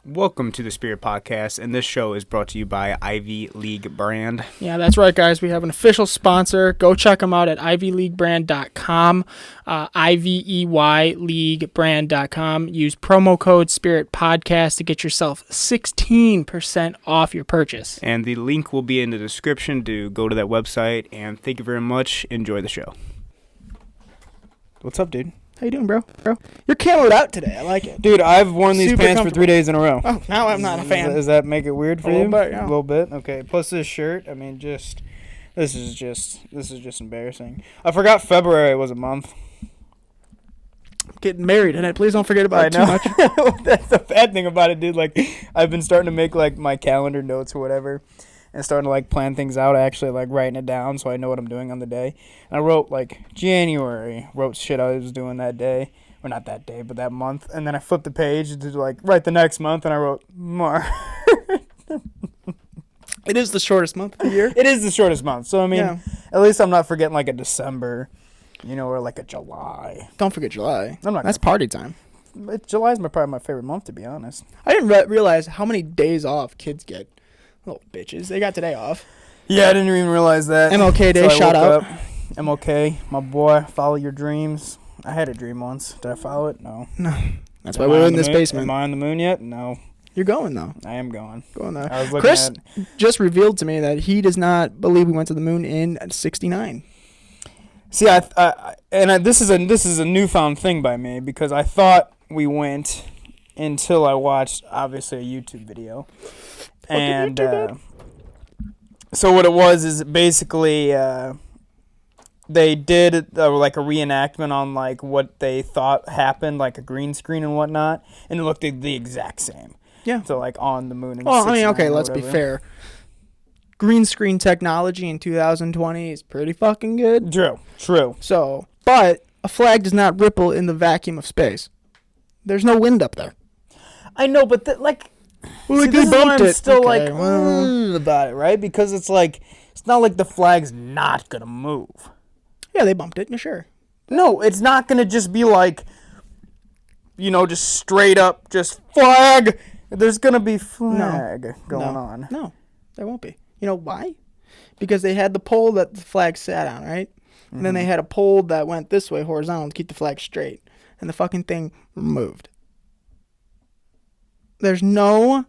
Welcome to the Spirit Podcast, and this show is brought to you by Ivy League Brand. Yeah, that's right, guys. We have an official sponsor. Go check them out at ivyleaguebrand.com, ivyleaguebrand.com. Use promo code Spirit Podcast to get yourself 16% off your purchase. And the link will be in the description to go to that website, and thank you very much. Enjoy the show. What's up, dude? How you doing, bro? You're camoed out today. I like it. Dude, I've worn these Super pants for 3 days in a row. Oh, now I'm not a fan. Does that make it weird for A you? little bit, yeah. A little bit? Okay. Plus this shirt, I mean, this is just embarrassing. I forgot February was a month. Getting married, and please don't forget about it too much. That's the bad thing about it, dude. Like, I've been starting to make, like, my calendar notes or whatever, and starting to, like, plan things out, actually, like, writing it down so I know what I'm doing on the day. And I wrote, like, January, wrote shit I was doing that day. Or not that day, but that month. And then I flipped the page to, like, write the next month, and I wrote March. It is the shortest month of the year. It is the shortest month. So, I mean, Yeah. At least I'm not forgetting, like, a December, or, like, a July. Don't forget July. I'm not That's party time. July's probably my favorite month, to be honest. I didn't realize how many days off kids get. Little bitches. They got today off. Yeah, I didn't even realize that. MLK Day, So I shout woke out. up. MLK, my boy, follow your dreams. I had a dream once. Did I follow it? No. No. That's Am why I we're on in the this moon? basement. Am I on the moon yet? No. You're going, though. I am going. Going there. I was looking Chris at... just revealed to me that he does not believe we went to the moon in 69. See, this is a newfound thing by me because I thought we went until I watched obviously a YouTube video, and so what it was is basically they did like a reenactment on like what they thought happened, like a green screen and whatnot, and it looked the exact same. Yeah. So like on the moon. Well, I mean, okay, let's be fair. Green screen technology in 2020 is pretty fucking good. True. So, but a flag does not ripple in the vacuum of space. There's no wind up there. I know, but Well, see, they this is why bumped I'm it. still Okay, like about it, right? Because it's like it's not like the flag's not gonna move. Yeah, they bumped it. Yeah, sure. No, it's not gonna just be like, just straight up, just flag. There's gonna be flag going on. No, there won't be. You know why? Because they had the pole that the flag sat on, right? Mm-hmm. And then they had a pole that went this way horizontal to keep the flag straight. And the fucking thing moved. There's no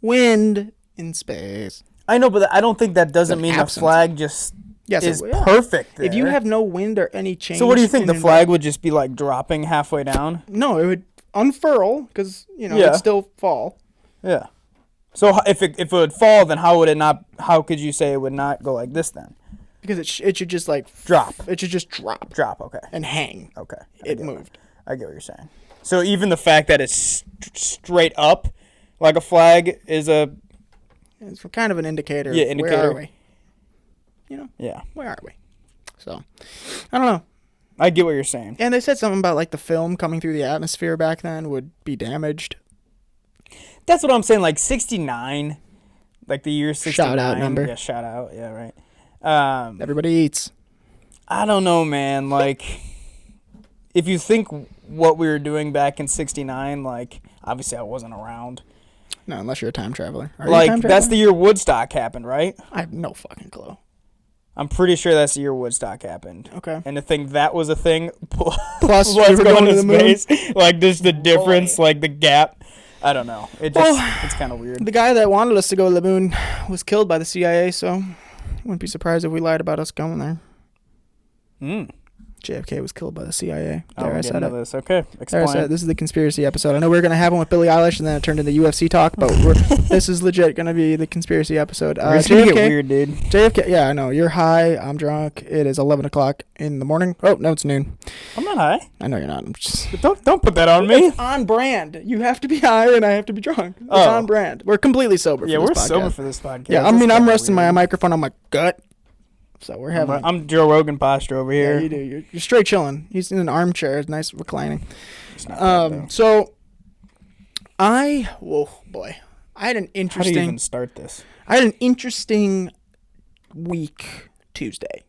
wind in space. I know, but I don't think that doesn't mean absence. the flag just is yeah. perfect there. If you have no wind or any change. So what do you think? in The flag would just be like dropping halfway down? No, it would unfurl because, Yeah. it'd still fall. Yeah. So if it would fall, then how would it not? How could you say it would not go like this then? Because it should just like Drop. It should just drop Drop. Okay. and hang. Okay. It moved. I get what you're saying. So even the fact that it's straight up, like a flag, is a It's kind of an indicator. Yeah, of indicator. Where are we? yeah. Where are we? So, I don't know. I get what you're saying. And they said something about like the film coming through the atmosphere back then would be damaged. That's what I'm saying. Like 69, like the year 69. Shout out number. Yeah, shout out. Yeah, right. Everybody eats. I don't know, man. Like, if you think what we were doing back in 69, like, obviously I wasn't around. No, unless you're a time traveler. Are you a Like, time that's traveler? the year Woodstock happened, right? I have no fucking clue. I'm pretty sure that's the year Woodstock happened. Okay. And to think that was a thing, Plus, we what's were going going to to the moon. space, like, just the difference, like, the gap. I don't know. It's kind of weird. The guy that wanted us to go to the moon was killed by the CIA, so I wouldn't be surprised if we lied about us going there. JFK was killed by the CIA. There, I said it. This. Okay, There, I explain. said it. This is the conspiracy episode. I know we were going to have one with Billie Eilish, and then it turned into UFC talk, but this is legit going to be the conspiracy episode. It's gonna get weird, dude. JFK, yeah, I know. You're high. I'm drunk. It is 11 o'clock in the morning. Oh, no, it's noon. I'm not high. I know you're not. I'm just... Don't put that on me. It's on brand. You have to be high, and I have to be drunk. It's on brand. We're completely sober Yeah, for we're this podcast. sober for this podcast. Yeah, I mean, I'm resting my microphone on my gut. So we're having... I'm Joe Rogan posture over here. Yeah, you do. You're straight chilling. He's in an armchair. It's nice reclining. It's not bad, though. So whoa, boy. I had an How do you interesting... even start this? I had an interesting week Tuesday.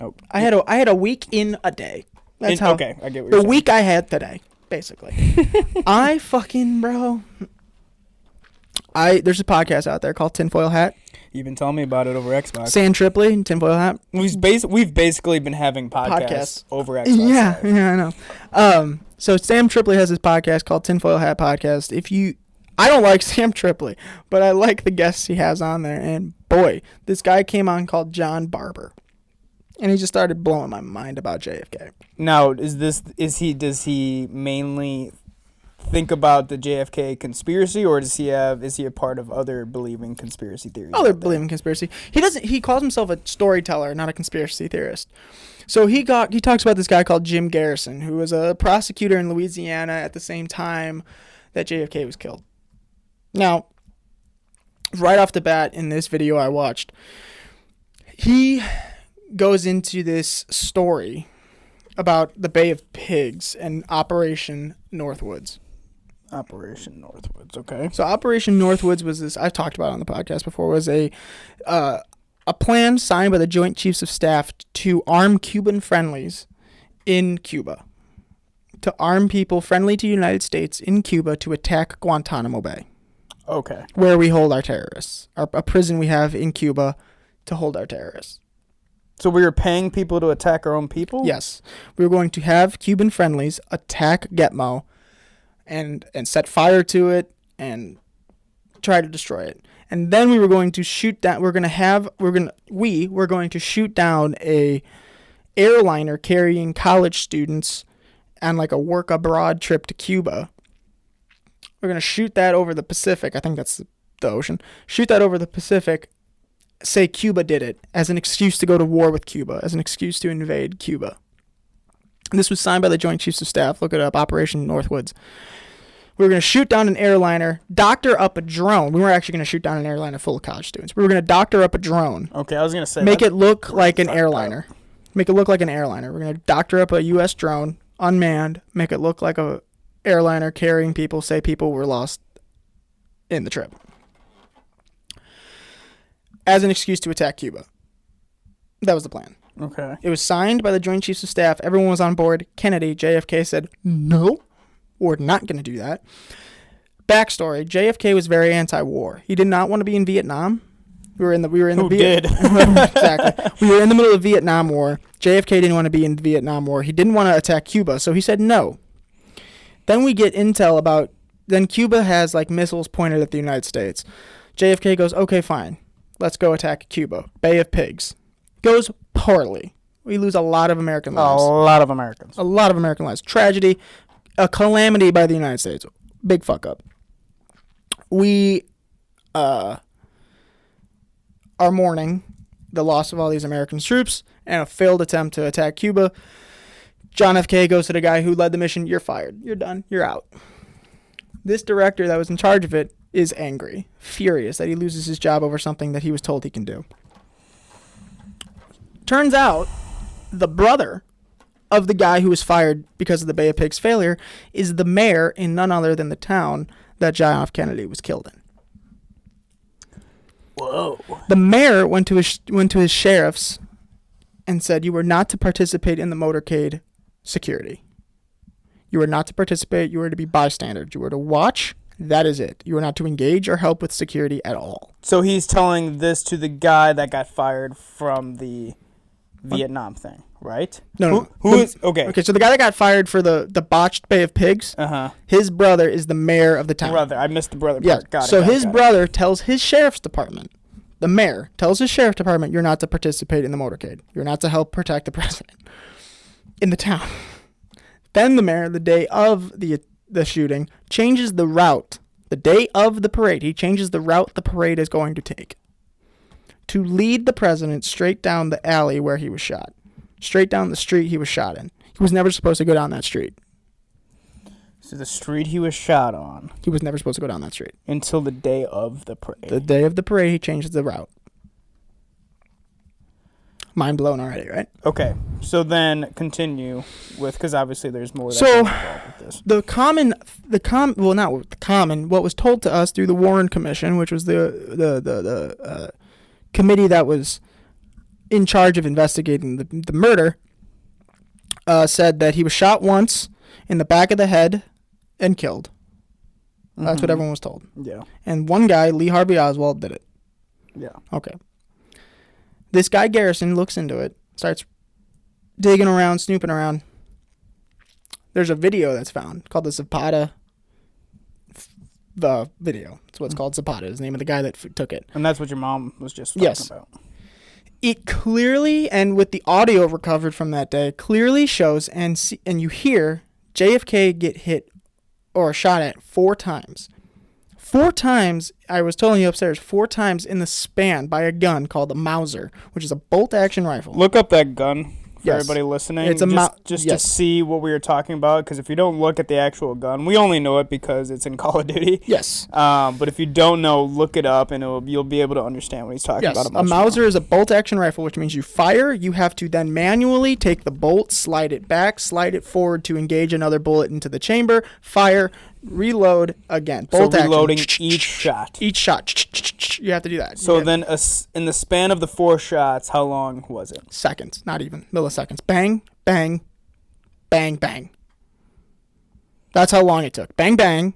Oh, I had a week in a day. That's how. Okay, I get what you're The saying. week I had today, basically. I fucking, bro. There's a podcast out there called Tinfoil Hat. You've been telling me about it over Xbox. Sam Tripoli, Tinfoil Hat. We've basically been having podcasts over Xbox. Yeah, I know. So Sam Tripoli has this podcast called Tinfoil Hat Podcast. I don't like Sam Tripoli, but I like the guests he has on there. And boy, this guy came on called John Barber, and he just started blowing my mind about JFK. Now, does he mainly think about the JFK conspiracy, or is he a part of other believing conspiracy theories? Other believing conspiracy. He calls himself a storyteller, not a conspiracy theorist. So he talks about this guy called Jim Garrison, who was a prosecutor in Louisiana at the same time that JFK was killed. Now, right off the bat in this video I watched, he goes into this story about the Bay of Pigs and Operation Northwoods. Operation Northwoods, okay. So Operation Northwoods was this, I've talked about it on the podcast before, was a plan signed by the Joint Chiefs of Staff to arm Cuban friendlies in Cuba. To arm people friendly to the United States in Cuba to attack Guantanamo Bay. Okay. Where we hold our terrorists. A prison we have in Cuba to hold our terrorists. So we were paying people to attack our own people? Yes. We were going to have Cuban friendlies attack Gitmo and set fire to it and try to destroy it. And then we were going to shoot down we're going to shoot down a airliner carrying college students on like a work abroad trip to Cuba. We're going to shoot that over the Pacific. I think that's the ocean. Shoot that over the Pacific. Say Cuba did it as an excuse to go to war with Cuba, as an excuse to invade Cuba. And this was signed by the Joint Chiefs of Staff. Look it up, Operation Northwoods. We were going to shoot down an airliner, doctor up a drone. We weren't actually going to shoot down an airliner full of college students. We were going to doctor up a drone. Okay, I was going to say. Make it look like an airliner. Make it look like an airliner. We're going to doctor up a U.S. drone, unmanned, make it look like a airliner carrying people, say people were lost in the trip. As an excuse to attack Cuba. That was the plan. Okay. It was signed by the Joint Chiefs of Staff. Everyone was on board. Kennedy, JFK said, no, we're not going to do that. Backstory, JFK was very anti-war. He did not want to be in Vietnam. We were in the Exactly. We were in the middle of the Vietnam War. JFK didn't want to be in the Vietnam War. He didn't want to attack Cuba, so he said no. Then we get intel about, then Cuba has like missiles pointed at the United States. JFK goes, okay, fine. Let's go attack Cuba. Bay of Pigs. Goes poorly. We lose a lot of American lives. A lot of Americans. A lot of American lives. Tragedy. A calamity by the United States. Big fuck up. We are mourning the loss of all these American troops and a failed attempt to attack Cuba. John F. K. goes to the guy who led the mission. You're fired. You're done. You're out. This director that was in charge of it is angry, furious that he loses his job over something that he was told he can do. Turns out, the brother of the guy who was fired because of the Bay of Pigs failure is the mayor in none other than the town that John F. Kennedy was killed in. Whoa. The mayor went to his sheriffs and said, you were not to participate in the motorcade security. You were not to participate. You were to be bystanders. You were to watch. That is it. You are not to engage or help with security at all. So he's telling this to the guy that got fired from the Vietnam thing, right? No. Who is okay? Okay, so the guy that got fired for the botched Bay of Pigs, his brother is the mayor of the town. Brother, I missed the brother. Yeah. So his brother tells his sheriff's department, the mayor tells his sheriff's department, you're not to participate in the motorcade. You're not to help protect the president in the town. Then the mayor, the day of the shooting, changes the route. The day of the parade, he changes the route the parade is going to take to lead the president straight down the alley where he was shot. Straight down the street he was shot in. He was never supposed to go down that street. So the street he was shot on. He was never supposed to go down that street. Until the day of the parade. The day of the parade, he changes the route. Mind blown already, right? Okay, so then continue with, because obviously there's more that's so involved with this. What was told to us through the Warren Commission, which was the committee that was in charge of investigating the murder, said that he was shot once in the back of the head and killed. That's what everyone was told. Yeah. And one guy, Lee Harvey Oswald, did it. Yeah. Okay. This guy Garrison looks into it, starts digging around, snooping around. There's a video that's found called the Zapata video. That's what it's called. Zapata is the name of the guy that took it. And that's what your mom was just talking about. It clearly, and with the audio recovered from that day, clearly shows and you hear JFK get hit or shot at 4 times. 4 times, I was telling you upstairs, 4 times in the span by a gun called a Mauser, which is a bolt-action rifle. Look up that gun for Yes. everybody listening. It's a just yes. to see what we were talking about, because if you don't look at the actual gun, we only know it because it's in Call of Duty. Yes. But if you don't know, look it up, and you'll be able to understand what he's talking Yes, about. a Mauser is a bolt-action rifle, which means you fire, you have to then manually take the bolt, slide it back, slide it forward to engage another bullet into the chamber, fire, reload again. So Bolt action. reloading each shot. Each shot. You have to do that. So Yeah. then in the span of the 4 shots, how long was it? Seconds, not even milliseconds. Bang, bang, bang, bang. That's how long it took. Bang, bang,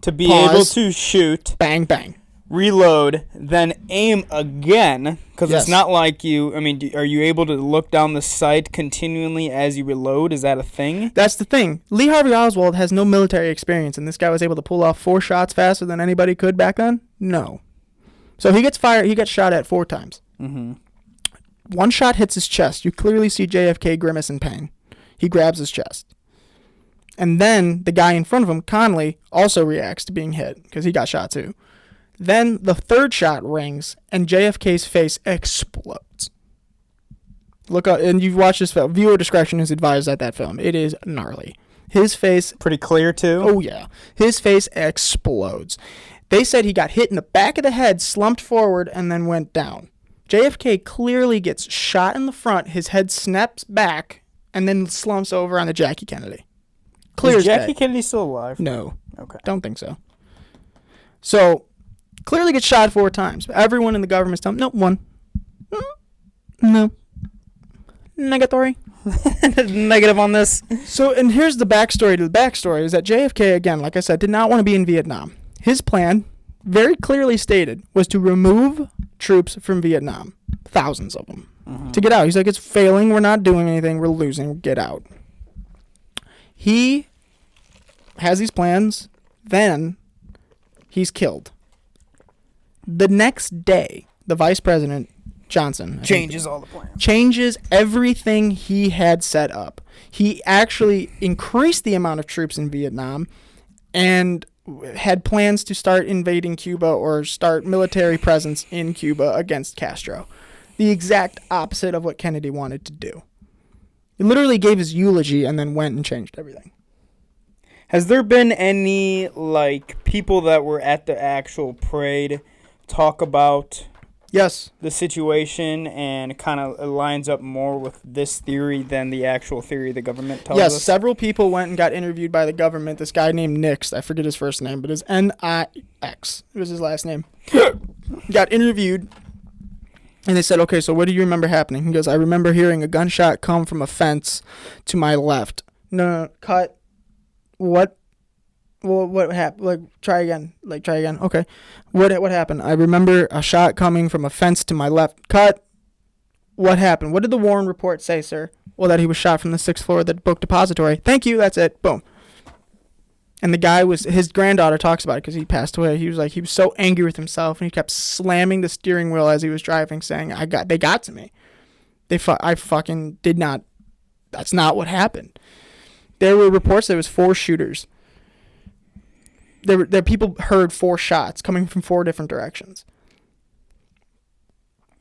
To be Pause. able to shoot, bang, bang. reload, then aim again, because Yes. it's not like are you able to look down the sight continually as you reload? Is that a thing? That's the thing. Lee Harvey Oswald has no military experience, and this guy was able to pull off 4 shots faster than anybody could back then? No. So he gets shot at 4 times. Mm-hmm. One shot hits his chest. You clearly see JFK grimace in pain. He grabs his chest. And then the guy in front of him, Conley, also reacts to being hit because he got shot too. Then the 3rd shot rings and JFK's face explodes. Look up, and you've watched this film. Viewer discretion is advised at that film. It is gnarly. His face, Pretty clear, too? oh yeah, his face explodes. They said he got hit in the back of the head, slumped forward, and then went down. JFK clearly gets shot in the front, his head snaps back, and then slumps over on the Jackie Kennedy. Clear Is as Jackie day. Kennedy still alive? No, Okay. don't think so. So, clearly gets shot 4 times. Everyone in the government's telling him, no, 1. No. Negatory. Negative on this. So, and here's the backstory to the backstory, is that JFK, again, like I said, did not want to be in Vietnam. His plan, very clearly stated, was to remove troops from Vietnam. Thousands of them. To get out. He's like, it's failing, we're not doing anything, we're losing, get out. He has these plans, then he's killed. The next day, the vice president, Johnson, Changes all the plans. changes everything he had set up. He actually increased the amount of troops in Vietnam and had plans to start invading Cuba or start military presence in Cuba against Castro. The exact opposite of what Kennedy wanted to do. He literally gave his eulogy and then went and changed everything. Has there been any, people that were at the actual parade talk about Yes. the situation and kind of lines up more with this theory than the actual theory the government tells Yes, us? several people went and got interviewed by the government. This guy named Nix, I forget his first name, but it's Nix. It was his last name. Got interviewed, and they said, okay, so what do you remember happening? He goes, I remember hearing a gunshot come from a fence to my left. No, cut. What? Well, what happened? Try again. Okay. What happened? I remember a shot coming from a fence to my left. Cut. What happened? What did the Warren report say, sir? Well, that he was shot from the 6th floor of the book depository. Thank you. That's it. Boom. And the guy his granddaughter talks about it because he passed away. He was so angry with himself, and he kept slamming the steering wheel as he was driving, saying, they got to me. I fucking did not. That's not what happened. There were reports there was 4 shooters. There people heard 4 shots coming from 4 different directions.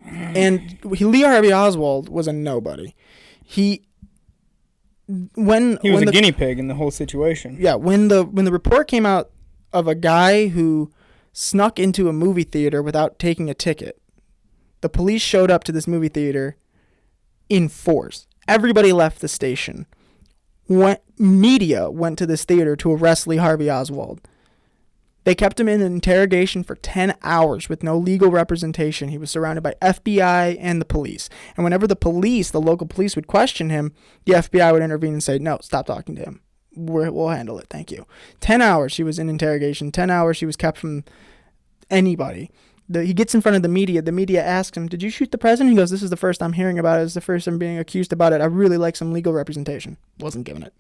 And Lee Harvey Oswald was a nobody. He was a guinea pig in the whole situation. Yeah, when the report came out of a guy who snuck into a movie theater without taking a ticket, the police showed up to this movie theater in force. Everybody left the station. Media went to this theater to arrest Lee Harvey Oswald. They kept him in an interrogation for 10 hours with no legal representation. He was surrounded by FBI and the police. And whenever the local police would question him, the FBI would intervene and say, no, stop talking to him. we'll handle it. Thank you. 10 hours she was in interrogation. 10 hours she was kept from anybody. He gets in front of the media. The media asks him, did you shoot the president? He goes, this is the first I'm hearing about it. It's the first I'm being accused about it. I really like some legal representation. Wasn't given it.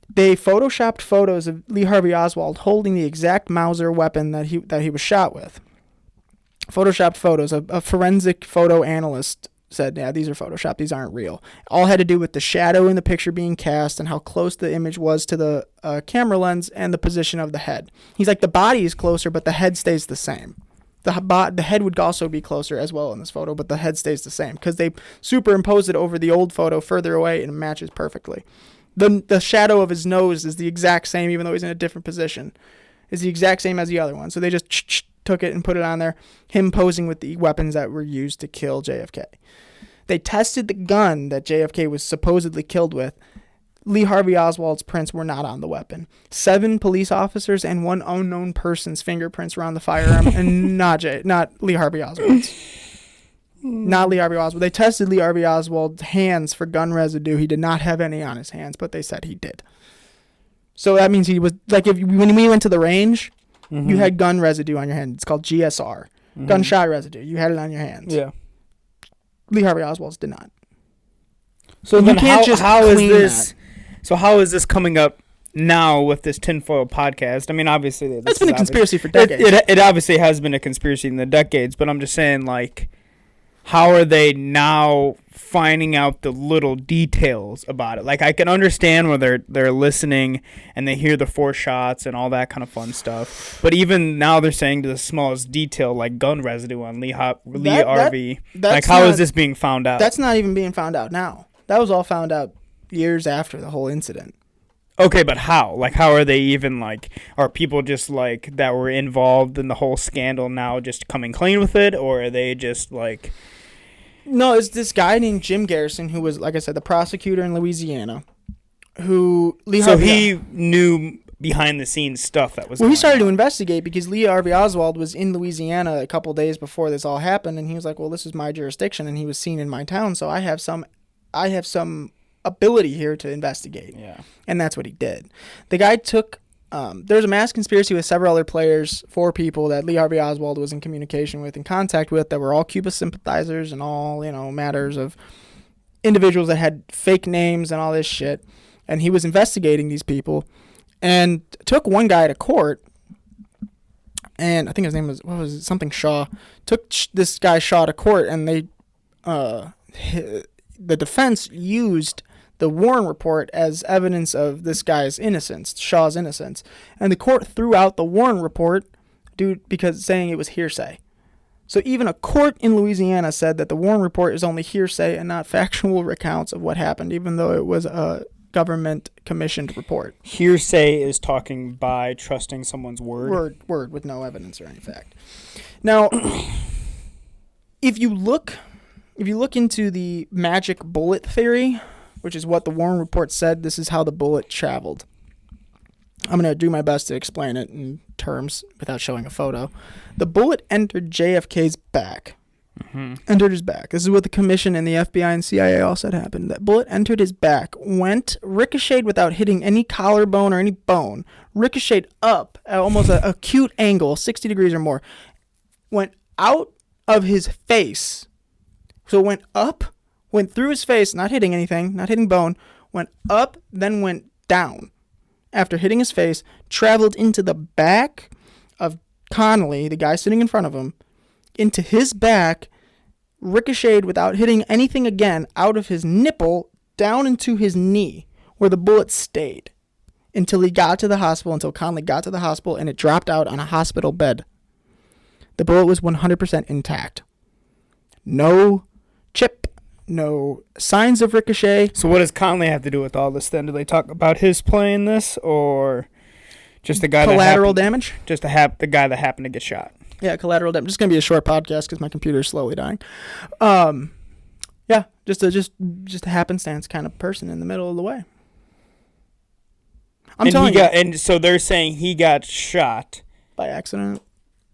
They photoshopped photos of Lee Harvey Oswald holding the exact Mauser weapon that he was shot with. Photoshopped photos. A forensic photo analyst said, yeah, these are photoshopped. These aren't real. All had to do with the shadow in the picture being cast and how close the image was to the camera lens and the position of the head. He's like, the body is closer, but the head stays the same. The head would also be closer as well in this photo, but the head stays the same because they superimposed it over the old photo further away and it matches perfectly. The shadow of his nose is the exact same, even though he's in a different position. Is the exact same as the other one. So they just took it and put it on there. Him posing with the weapons that were used to kill JFK. They tested the gun that JFK was supposedly killed with. Lee Harvey Oswald's prints were not on the weapon. 7 police officers and 1 unknown person's fingerprints were on the firearm, and not Lee Harvey Oswald's. Not Lee Harvey Oswald. They tested Lee Harvey Oswald's hands for gun residue. He did not have any on his hands, but they said he did. So that means he was like, when we went to the range, you had gun residue on your hand. It's called GSR, gunshot residue. You had it on your hands. Yeah. Lee Harvey Oswald's did not. So you then can't just how is clean this? that. So how is this coming up now with this tinfoil podcast? I mean, obviously It's been a conspiracy for decades. It obviously has been a conspiracy in the decades, but I'm just saying, like, how are they now finding out the little details about it? Like, I can understand where they're listening and they hear the 4 shots and all that kind of fun stuff. But even now they're saying to the smallest detail, like gun residue on Lee Harvey. Like, how is this being found out? That's not even being found out now. That was all found out years after the whole incident. Okay, but how? Like, how are they even, like, are people just, like, that were involved in the whole scandal now just coming clean with it? Or are they just, like... No, it's this guy named Jim Garrison who was, like I said, the prosecutor in Louisiana. Who he knew behind the scenes stuff that was. Well, he started to investigate because Lee Harvey Oswald was in Louisiana a couple days before this all happened, and he was like, "Well, this is my jurisdiction, and he was seen in my town, so I have some ability here to investigate." Yeah, and that's what he did. The guy took. There was a mass conspiracy with several other players, 4 people that Lee Harvey Oswald was in communication with, in contact with, that were all Cuba sympathizers and all, matters of individuals that had fake names and all this shit. And he was investigating these people and took one guy to court. And I think his name was, something Shaw. Took this guy Shaw to court, and they, the defense used the Warren report as evidence of this guy's innocence, Shaw's innocence. And the court threw out the Warren report because saying it was hearsay. So even a court in Louisiana said that the Warren report is only hearsay and not factual recounts of what happened, even though it was a government commissioned report. Hearsay is talking by trusting someone's word. Word with no evidence or any fact. Now, if you look into the magic bullet theory, which is what the Warren report said, this is how the bullet traveled. I'm going to do my best to explain it in terms without showing a photo. The bullet entered JFK's back. Entered his back. This is what the commission and the FBI and CIA all said happened. That bullet entered his back, ricocheted without hitting any collarbone or any bone, ricocheted up at almost an acute angle, 60 degrees or more, went out of his face. So it went up, went through his face, not hitting anything, not hitting bone, went up, then went down. After hitting his face, traveled into the back of Connolly, the guy sitting in front of him, into his back, ricocheted without hitting anything again, out of his nipple, down into his knee, where the bullet stayed, until he got to the hospital, until Connolly got to the hospital, and it dropped out on a hospital bed. The bullet was 100% intact. No chip. No signs of ricochet. So what does Conley have to do with all this then? Do they talk about his play in this, or just the guy collateral damage? Just the guy that happened to get shot. Yeah, collateral damage. This is gonna be a short podcast because my computer is slowly dying. Yeah, just a happenstance kind of person in the middle of the way. I'm telling you. And so they're saying he got shot by accident.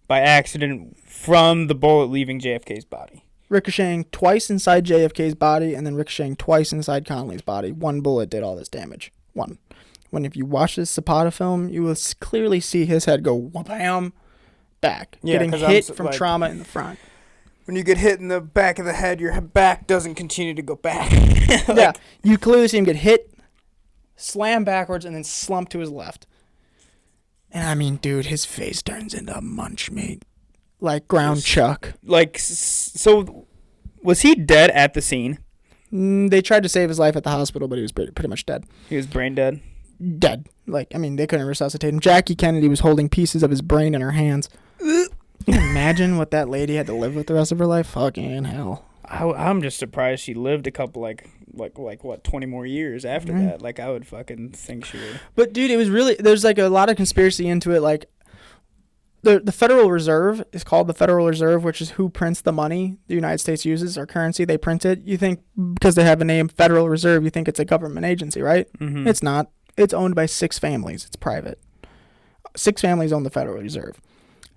By accident from the bullet leaving JFK's body. ricocheting twice inside JFK's body and then ricocheting twice inside Connolly's body. One bullet did all this damage. One. When if you watch this Zapata film, you will clearly see his head go wham back, getting hit from trauma in the front. When you get hit in the back of the head, your back doesn't continue to go back. Yeah, you clearly see him get hit, slam backwards, and then slump to his left. And I mean, dude, his face turns into munch meat. Like ground chuck. Like, so was he dead at the scene? They tried to save his life at the hospital, but he was pretty much dead. He was brain dead? Dead. Like, I mean, they couldn't resuscitate him. Jackie Kennedy was holding pieces of his brain in her hands. Can you imagine what that lady had to live with the rest of her life? Fucking hell. I'm just surprised she lived a couple, like what, 20 more years after that. Like, I would fucking think she would. But, dude, it was really, there's, like, a lot of conspiracy into it. Like, the Federal Reserve is called the Federal Reserve, which is who prints the money the United States uses, our currency. They print it. You think, because they have a name, Federal Reserve, you think it's a government agency, right? Mm-hmm. It's not. It's owned by 6 families. It's private. 6 families own the Federal Reserve.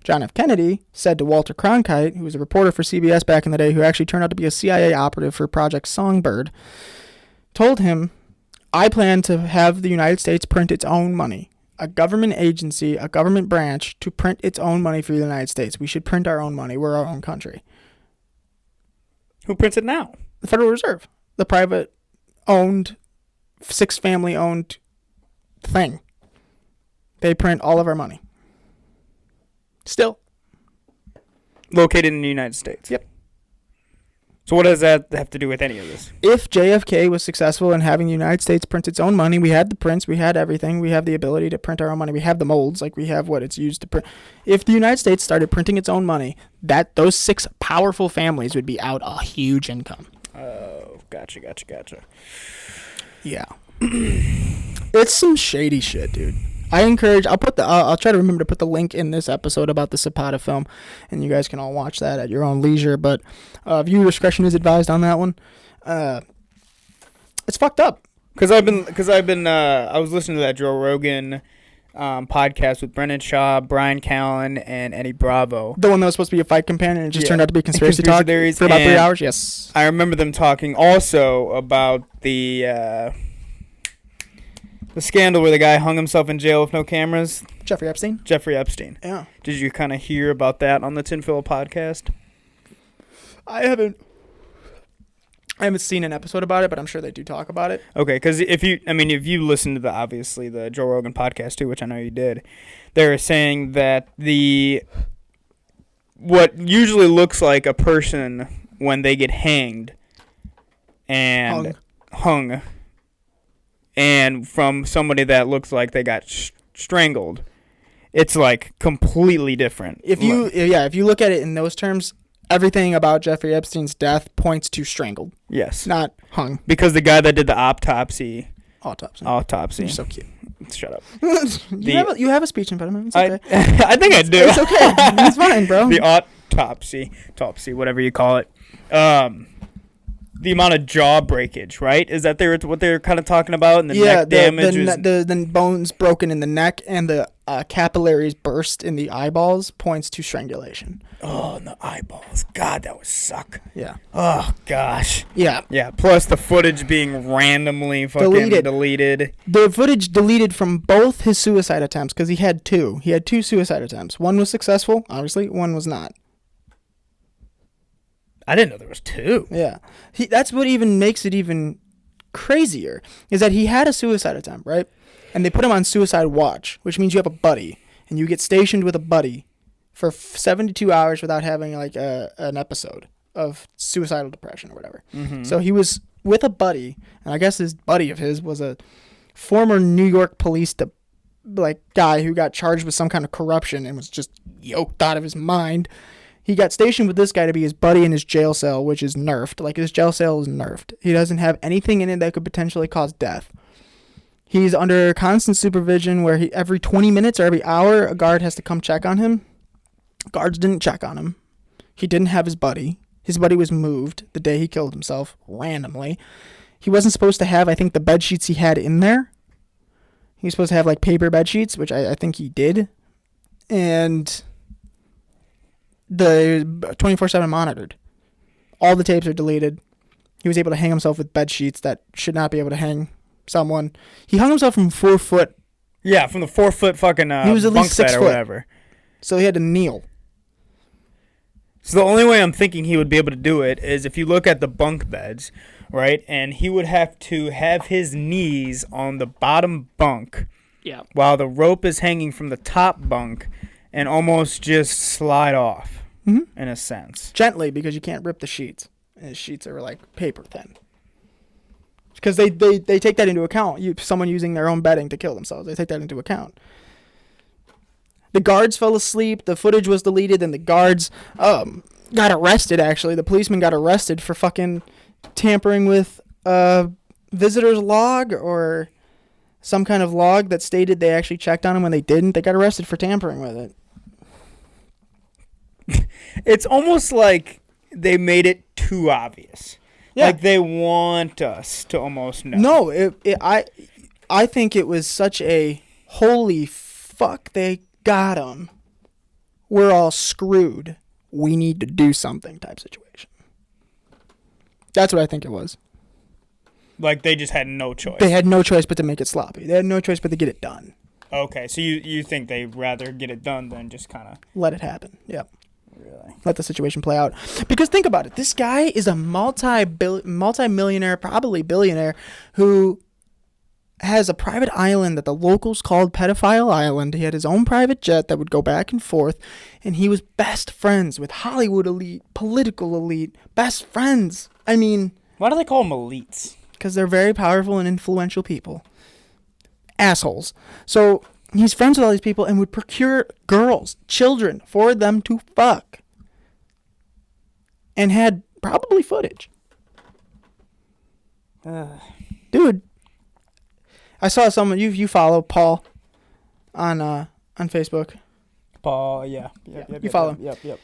John F. Kennedy said to Walter Cronkite, who was a reporter for CBS back in the day, who actually turned out to be a CIA operative for Project Songbird, told him, I plan to have the United States print its own money. A government agency, a government branch, to print its own money for the United States. We should print our own money. We're our own country. Who prints it now? The Federal Reserve. The private-owned, 6-family-owned thing. They print all of our money. Still. Located in the United States. Yep. So what does that have to do with any of this? If JFK was successful in having the United States print its own money, we had the prints, we had everything, we have the ability to print our own money, we have the molds, like we have what it's used to print. If the United States started printing its own money, those 6 powerful families would be out a huge income. Oh, gotcha. Yeah. It's some shady shit, dude. I'll try to remember to put the link in this episode about the Zapata film, and you guys can all watch that at your own leisure, but viewer discretion is advised on that one. It's fucked up. I was listening to that Joe Rogan podcast with Brendan Shaw, Brian Callen, and Eddie Bravo. The one that was supposed to be a fight companion and it just turned out to be conspiracy talk theories for about 3 hours? Yes. I remember them talking also about the scandal where the guy hung himself in jail with no cameras. Jeffrey Epstein? Jeffrey Epstein. Yeah. Did you kind of hear about that on the Tinfoil podcast? I haven't seen an episode about it, but I'm sure they do talk about it. Okay, because if you listen to the Joe Rogan podcast too, which I know you did, they're saying that what usually looks like a person when they get hanged and hung and from somebody that looks like they got strangled, it's like completely different. If you look at it in those terms, everything about Jeffrey Epstein's death points to strangled. Yes. Not hung. Because the guy that did the autopsy. You're so cute. Shut up. You have a speech impediment. It's okay. I think I do. It's okay. It's fine, bro. The autopsy, whatever you call it. The amount of jaw breakage, right? Is that what they're kind of talking about? And the neck damage? The bones broken in the neck and the capillaries burst in the eyeballs points to strangulation. Oh, and the eyeballs. God, that would suck. Yeah. Oh, gosh. Yeah. Yeah, plus the footage being randomly fucking deleted. The footage deleted from both his suicide attempts, because he had 2. He had 2 suicide attempts. One was successful, obviously. One was not. I didn't know there was 2. Yeah. That's what even makes it even crazier, is that he had a suicide attempt, right? And they put him on suicide watch, which means you have a buddy, and you get stationed with a buddy for 72 hours without having like an episode of suicidal depression or whatever. Mm-hmm. So he was with a buddy, and I guess this buddy of his was a former New York police guy who got charged with some kind of corruption and was just yoked out of his mind. He got stationed with this guy to be his buddy in his jail cell, which is nerfed. Like, his jail cell is nerfed. He doesn't have anything in it that could potentially cause death. He's under constant supervision where every 20 minutes or every hour, a guard has to come check on him. Guards didn't check on him. He didn't have his buddy. His buddy was moved the day he killed himself, randomly. He wasn't supposed to have, I think, the bed sheets he had in there. He was supposed to have, like, paper bed sheets, which I think he did. And the 24/7 monitored. All the tapes are deleted. He was able to hang himself with bed sheets that should not be able to hang someone. He hung himself from 4 foot. Yeah, from the 4 foot fucking He was at least bunk 6 bed or foot. whatever. So he had to kneel. So the only way I'm thinking he would be able to do it is if you look at the bunk beds, right? And he would have to have his knees on the bottom bunk Yeah. while the rope is hanging from the top bunk and almost just slide off Mm-hmm. in a sense. Gently, because you can't rip the sheets. And the sheets are like paper thin. Because they take that into account. Someone using their own bedding to kill themselves. They take that into account. The guards fell asleep. The footage was deleted, and the guards got arrested, actually. The policeman got arrested for fucking tampering with a visitor's log or some kind of log that stated they actually checked on him when they didn't. They got arrested for tampering with it. It's almost like they made it too obvious. Yeah. Like they want us to almost know. No, I think it was such a holy fuck, they got him. We're all screwed. We need to do something type situation. That's what I think it was. Like they just had no choice. They had no choice but to make it sloppy. They had no choice but to get it done. Okay, so you think they'd rather get it done than just kind of... Let it happen. Yep. Really? Let the situation play out. Because think about it. This guy is a multi-millionaire, probably billionaire, who has a private island that the locals called Pedophile Island. He had his own private jet that would go back and forth, and he was best friends with Hollywood elite, political elite, best friends. I mean... Why do they call them elites? Because they're very powerful and influential people. Assholes. So he's friends with all these people and would procure girls, children, for them to fuck. And had probably footage. Dude. I saw someone, you follow Paul on Facebook. Paul, yeah. Yep, You follow him. Yep.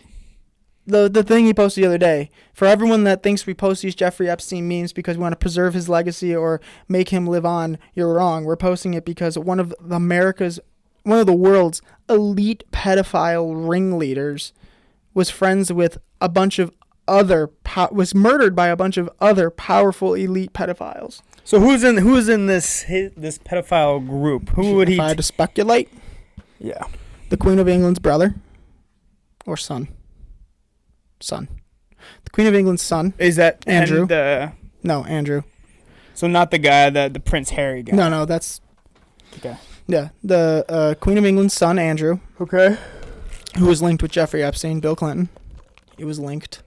The thing he posted the other day, for everyone that thinks we post these Jeffrey Epstein memes because we want to preserve his legacy or make him live on, you're wrong. We're posting it because one of the world's elite pedophile ringleaders was friends with a bunch of was murdered by a bunch of other powerful elite pedophiles. So who's in this pedophile group? Who would he? If I had to speculate, Yeah. the Queen of England's brother or son. The Queen of England's son. Is that Andrew? No, Andrew. So not the guy the Prince Harry guy. No, that's... Okay. Yeah, the Queen of England's son, Andrew, Okay. who was linked with Jeffrey Epstein, Bill Clinton. He was linked.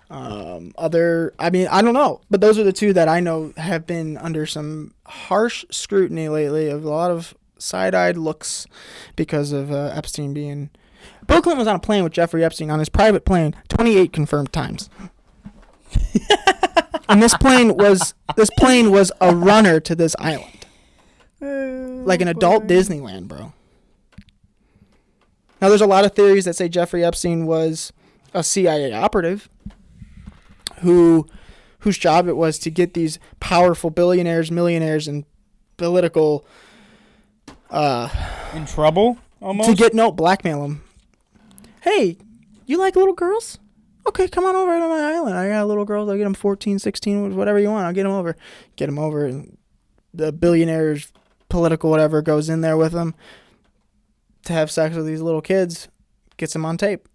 I don't know. But those are the two that I know have been under some harsh scrutiny lately of a lot of side-eyed looks because of Epstein being... Bill Clinton was on a plane with Jeffrey Epstein on his private plane 28 confirmed times. And this plane was a runner to this island. Like an adult Disneyland, bro. Now, there's a lot of theories that say Jeffrey Epstein was a CIA operative whose job it was to get these powerful billionaires, millionaires, and political... In trouble, almost? Blackmail them. Hey, you like little girls? Okay, come on over to my island. I got little girls. I'll get them 14, 16, whatever you want. I'll get them over. Get them over, and the billionaires, political whatever, goes in there with them to have sex with these little kids. Gets them on tape.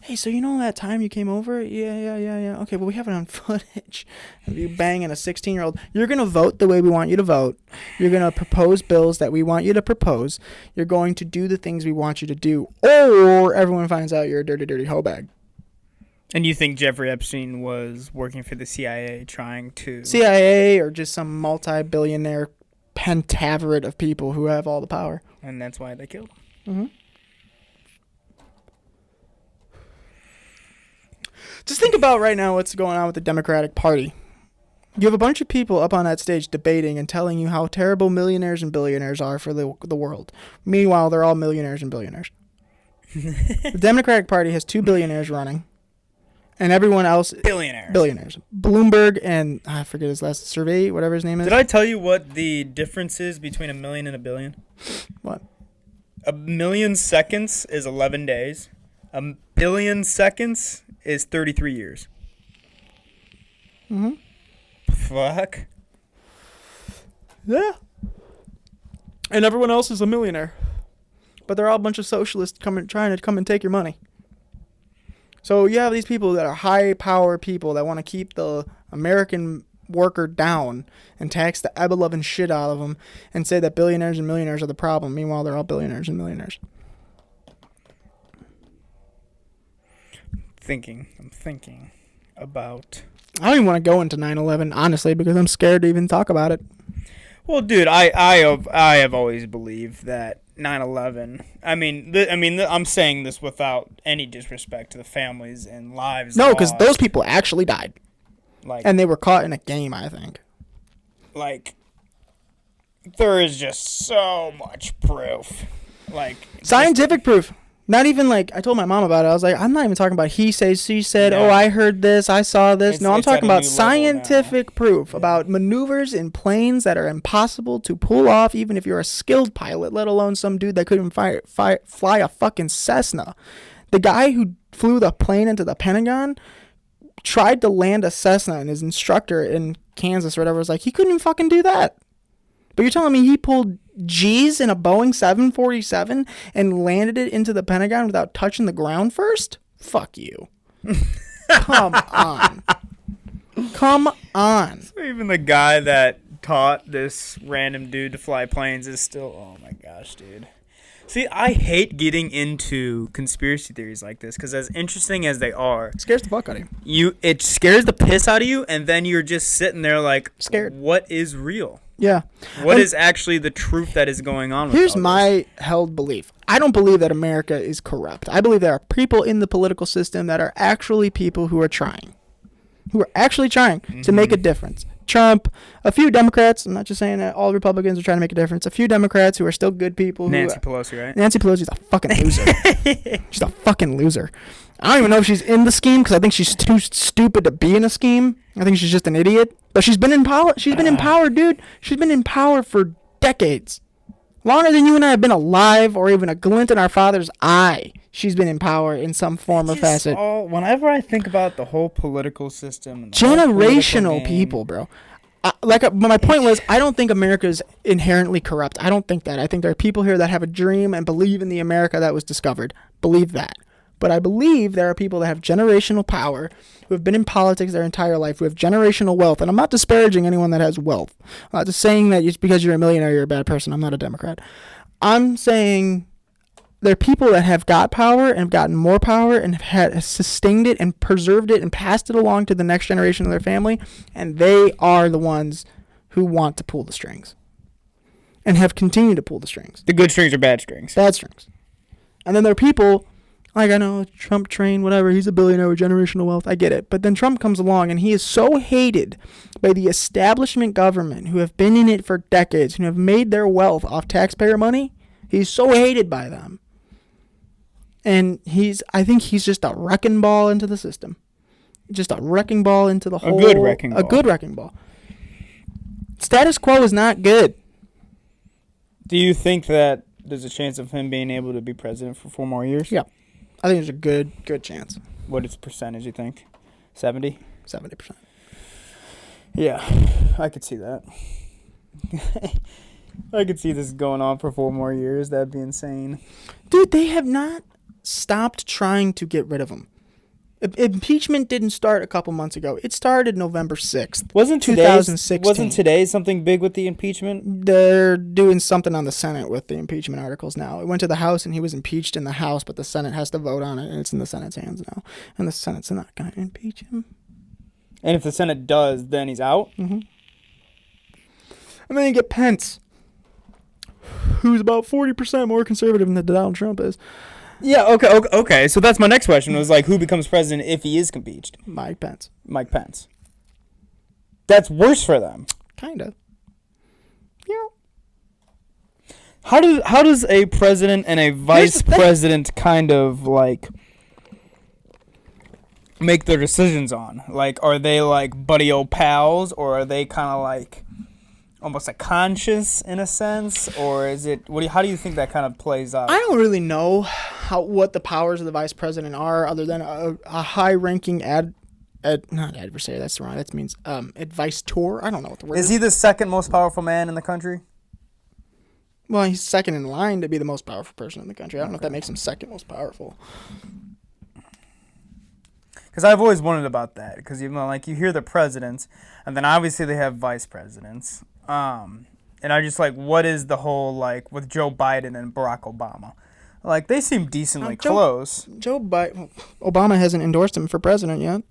Hey, so you know that time you came over? Yeah. Okay, well, we have it on footage of you banging a 16-year-old. You're going to vote the way we want you to vote. You're going to propose bills that we want you to propose. You're going to do the things we want you to do. Or everyone finds out you're a dirty, dirty hoe bag. And you think Jeffrey Epstein was working for the CIA trying to... CIA or just some multi-billionaire pentaveret of people who have all the power. And that's why they killed him. Mm-hmm. Just think about right now what's going on with the Democratic Party. You have a bunch of people up on that stage debating and telling you how terrible millionaires and billionaires are for the world. Meanwhile, they're all millionaires and billionaires. The Democratic Party has 2 billionaires running, and everyone else... Billionaires. Bloomberg and... I forget his last... Survey, whatever his name is. Did I tell you what the difference is between a million and a billion? What? A million seconds is 11 days. A billion seconds is 33 years. Mm-hmm. Fuck. Yeah. And everyone else is a millionaire. But they're all a bunch of socialists trying to come and take your money. So you have these people that are high power people that want to keep the American worker down and tax the ever-loving shit out of them and say that billionaires and millionaires are the problem. Meanwhile, they're all billionaires and millionaires. I'm thinking about... I don't even want to go into 9/11, honestly, because I'm scared to even talk about it. Well, dude, I have always believed that 9/11. I'm saying this without any disrespect to the families and lives. No, because lost. those people actually died. Like, And they were caught in a game, I think. like, there is just so much proof. Like, Scientific proof. Not even like, I told my mom about it. I was like, I'm not even talking about he says, she said, No. oh, I heard this, I saw this. No, I'm It's at talking a about new level scientific proof Yeah. about maneuvers in planes that are impossible to pull off, even if you're a skilled pilot, let alone some dude that couldn't fly a fucking Cessna. The guy who flew the plane into the Pentagon tried to land a Cessna, and his instructor in Kansas or whatever was like, he couldn't even fucking do that. But you're telling me he pulled G's in a Boeing 747 and landed it into the Pentagon without touching the ground first? Fuck you. Come on. Come on. So even the guy that taught this random dude to fly planes is still... Oh, my gosh, dude. See, I hate getting into conspiracy theories like this because as interesting as they are... It scares the fuck out of you. It scares the piss out of you, and then you're just sitting there like... Scared. What is real? Yeah. What And is actually the truth that is going on with here's all this? my held belief. I don't believe that America is corrupt. I believe there are people in the political system that are actually people who are trying. Who are actually trying to make a difference. Trump, a few Democrats, I'm not just saying that all Republicans are trying to make a difference, a few Democrats who are still good people. Nancy Pelosi, right? Nancy Pelosi's a fucking loser. She's a fucking loser. I don't even know if she's in the scheme because I think she's too stupid to be in a scheme. I think she's just an idiot. But she's been in power. She's been in power, dude. She's been in power for decades. Longer than you and I have been alive or even a glint in our father's eye. She's been in power in some form or facet. Whenever I think about the whole political system, and the whole political Generational game, people, bro. But my point was, I don't think America is inherently corrupt. I don't think that. I think there are people here that have a dream and believe in the America that was discovered. Believe that. But I believe there are people that have generational power, who have been in politics their entire life, who have generational wealth. And I'm not disparaging anyone that has wealth. I'm not just saying that just because you're a millionaire, you're a bad person. I'm not a Democrat. I'm saying there are people that have got power and have gotten more power and have sustained it and preserved it and passed it along to the next generation of their family. And they are the ones who want to pull the strings and have continued to pull the strings. The good strings are bad strings. Bad strings. And then there are people... Like, I know, Trump train, whatever, he's a billionaire with generational wealth, I get it. But then Trump comes along and he is so hated by the establishment government who have been in it for decades, who have made their wealth off taxpayer money. He's so hated by them. And I think he's just a wrecking ball into the system. Just a wrecking ball into the whole... A good wrecking ball. A good wrecking ball. Status quo is not good. Do you think that there's a chance of him being able to be president for 4 more years? Yeah. I think there's a good chance. What is percentage, you think? 70? 70%. Yeah, I could see that. I could see this going on for 4 more years. That'd be insane. Dude, they have not stopped trying to get rid of him. Impeachment didn't start a couple months ago. It started November 6th. Wasn't 2016. today something big with the impeachment? They're doing something on the Senate with the impeachment articles now. It went to the House and he was impeached in the House, but the Senate has to vote on it and it's in the Senate's hands now. And the Senate's not going to impeach him. And if the Senate does, then he's out? Mm-hmm. And then you get Pence, who's about 40% more conservative than Donald Trump is. Yeah, okay. So that's my next question was like, who becomes president if he is impeached? Mike Pence. Mike Pence. That's worse for them. Kind of. Yeah. How does a president and a vice president kind of like make their decisions on? Like, are they like buddy old pals, or are they kind of like almost like conscious in a sense, or is it? How do you think that kind of plays out? I don't really know what the powers of the vice president are, other than a high-ranking not adversary. That's wrong. That means advice tour. I don't know what the word is. Is he the second most powerful man in the country? Well, he's second in line to be the most powerful person in the country. I don't know if that makes him second most powerful. Because I've always wondered about that. Because you hear the presidents, and then obviously they have vice presidents. And I just what is the whole with Joe Biden and Barack Obama? They seem decently close. Joe Biden, Obama hasn't endorsed him for president yet.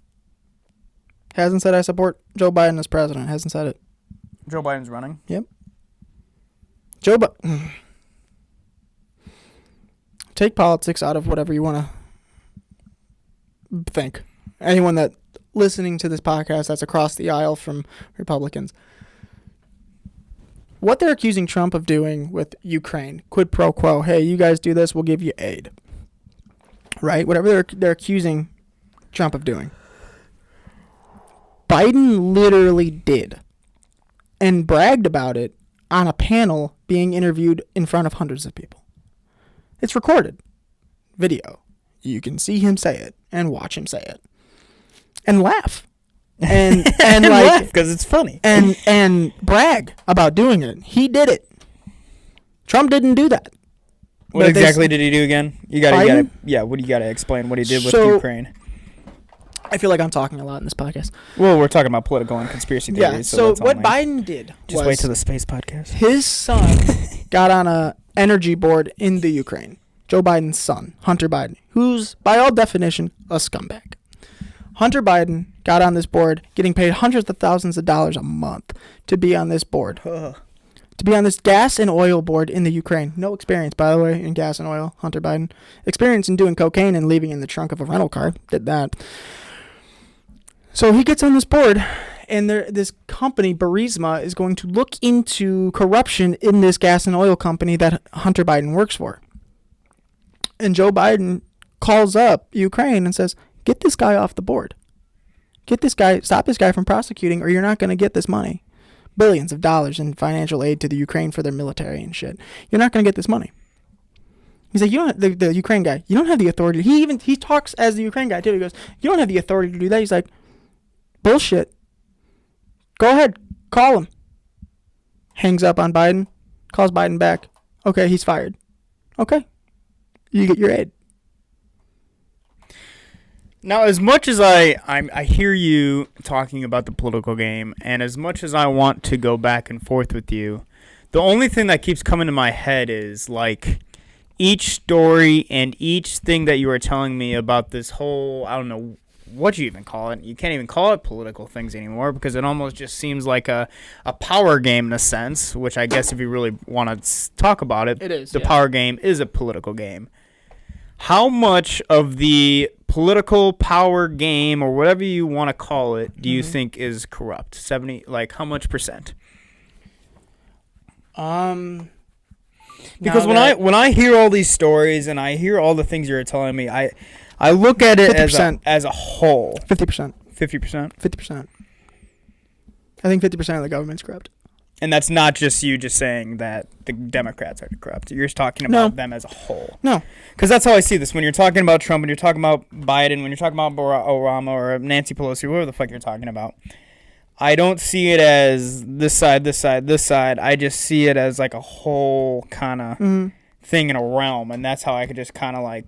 Hasn't said I support Joe Biden as president. Hasn't said it. Joe Biden's running. Yep. Take politics out of whatever you want to think. Anyone that listening to this podcast that's across the aisle from Republicans. What they're accusing Trump of doing with Ukraine, quid pro quo, hey, you guys do this, we'll give you aid. Right? Whatever they're accusing Trump of doing. Biden literally did and bragged about it on a panel being interviewed in front of hundreds of people. It's recorded video. You can see him say it and watch him say it and laugh and laugh because it's funny and brag about doing it. He did it. Trump didn't do that. What exactly did he do again? What do you got to explain what he did with Ukraine? I feel like I'm talking a lot in this podcast. Well, we're talking about political and conspiracy theories. Yeah, so what Biden did just wait till the space podcast. His son got on a energy board in the Ukraine. Joe Biden's son, Hunter Biden, who's, by all definition, a scumbag. Hunter Biden got on this board, getting paid hundreds of thousands of dollars a month to be on this board. To be on this gas and oil board in the Ukraine. No experience, by the way, in gas and oil, Hunter Biden. Experience in doing cocaine and leaving in the trunk of a rental car. Did that. So he gets on this board, and this company, Burisma, is going to look into corruption in this gas and oil company that Hunter Biden works for. And Joe Biden calls up Ukraine and says, get this guy off the board. Stop this guy from prosecuting, or you're not going to get this money. Billions of dollars in financial aid to the Ukraine for their military and shit. You're not going to get this money. He's like, you don't, the Ukraine guy, you don't have the authority. He talks as the Ukraine guy too. He goes, you don't have the authority to do that. He's like, bullshit. Go ahead. Call him. Hangs up on Biden. Calls Biden back. Okay, he's fired. Okay. You get your aid. Now, as much as I hear you talking about the political game, and as much as I want to go back and forth with you, the only thing that keeps coming to my head is, each story and each thing that you were telling me about this whole, I don't know what you even call it. You can't even call it political things anymore because it almost just seems like a power game in a sense, which I guess if you really want to talk about it, the power game is a political game. How much of the political power game or whatever you want to call it do you think is corrupt? 70, how much percent? Because when I hear all these stories and I hear all the things you're telling me, I look at it as a whole. 50%. 50%? 50%. I think 50% of the government's corrupt. And that's not just you just saying that the Democrats are corrupt. You're just talking about them as a whole. No. Because that's how I see this. When you're talking about Trump, when you're talking about Biden, when you're talking about Obama or Nancy Pelosi, whoever the fuck you're talking about, I don't see it as this side, this side, this side. I just see it as a whole kind of thing in a realm. And that's how I could just kind of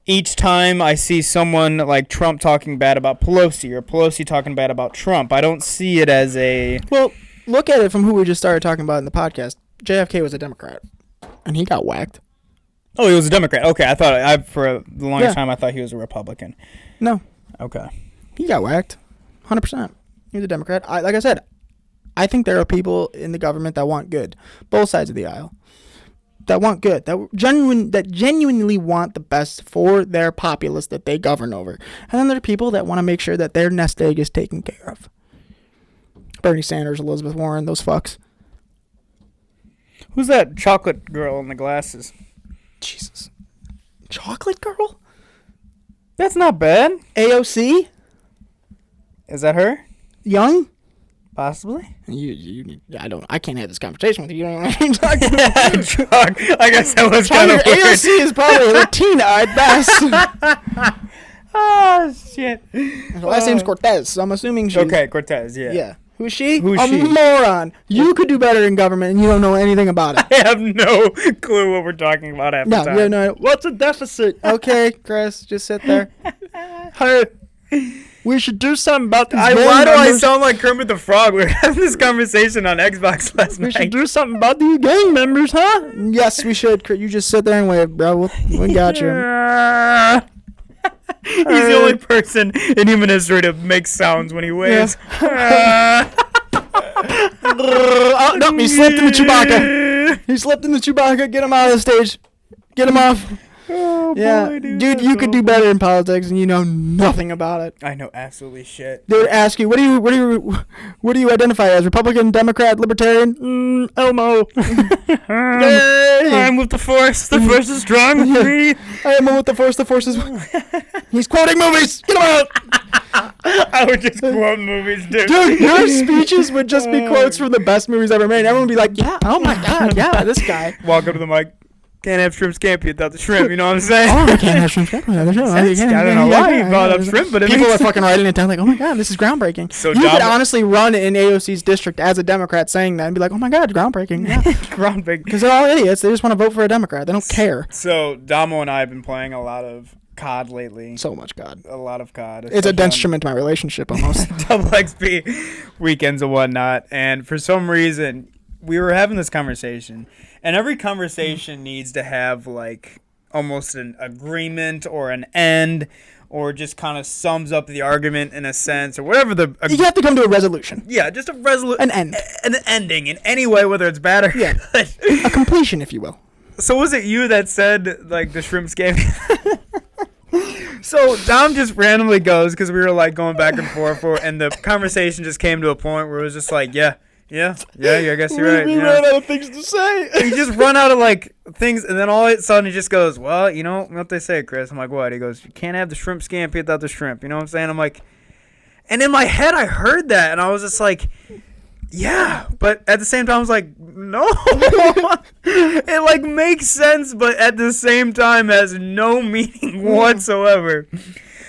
each time I see someone like Trump talking bad about Pelosi or Pelosi talking bad about Trump, I don't see it as a... Well, look at it from who we just started talking about in the podcast. JFK was a Democrat, and he got whacked. Oh, he was a Democrat. Okay, for the longest time I thought he was a Republican. No. Okay. He got whacked, 100%. He was a Democrat. Like I said, I think there are people in the government that want good, both sides of the aisle, that want good, that genuinely want the best for their populace that they govern over. And then there are people that want to make sure that their nest egg is taken care of. Bernie Sanders, Elizabeth Warren, those fucks. Who's that chocolate girl in the glasses? Jesus. Chocolate girl? That's not bad. AOC? Is that her? Young? Possibly. I can't have this conversation with you. You don't know what I'm talking about. I guess that was kind of weird. AOC is probably Latina at best. Oh, shit. Her last name's Cortez, so I'm assuming she's... Okay, Cortez, yeah. Yeah. Who's she? Who's a she? moron. You could do better in government, and you don't know anything about it. I have no clue what we're talking about half the No, time. you have no idea. What's a deficit? Okay, Chris, just sit there. Hey, we should do something about these gang Why do I members. sound like Kermit the Frog? We were having this conversation on Xbox last We night. should do something about these gang members, huh? Yes, we should. You just sit there and wave, bro. We got you. He's the only person in human history to make sounds when he waves. Oh, no, he slipped in the Chewbacca. He slipped in the Chewbacca. Get him out of the stage. Get him off. Oh, Yeah, boy, dude, you could do better in politics, and you know nothing about it. I know absolutely shit. They would ask you, what do you identify as? Republican, Democrat, Libertarian? Elmo. I'm with the Force. The Force is strong with me. I am with the Force. The Force is... He's quoting movies. Get him out. I would just quote movies, dude. Dude, your speeches would just be quotes from the best movies ever made. Everyone would be like, yeah, oh my God, yeah, this guy. Walk up to the mic. Can't have shrimp scampi without the shrimp, you know what I'm saying? Oh, I can't have shrimp. I don't know why he brought up shrimp, but it people makes are fucking writing it down like, oh my God, this is groundbreaking. So you could honestly run in AOC's district as a Democrat saying that and be like, oh my God, groundbreaking. Yeah. groundbreaking. Because they're all idiots. They just want to vote for a Democrat. They don't care. So Damo and I have been playing a lot of COD lately. So much God. A lot of COD. It's a detriment to my relationship almost. Double XP weekends and whatnot. And for some reason, we were having this conversation. And every conversation needs to have like almost an agreement or an end or just kind of sums up the argument in a sense or whatever the... You have to come to a resolution. Yeah, just a resolution. An end. An ending in any way, whether it's bad or good. A completion, if you will. So was it you that said like the shrimp scam? So Dom just randomly goes because we were like going back and forth and the conversation just came to a point where it was just like, yeah, I guess you're right. We ran out of things to say. You just run out of like things, and then all of a sudden he just goes, well, you know what they say, Chris? I'm like, what? He goes, you can't have the shrimp scampi without the shrimp. You know what I'm saying? I'm like, and in my head I heard that, and I was just like, yeah, but at the same time I was like, no. It like makes sense, but at the same time has no meaning whatsoever.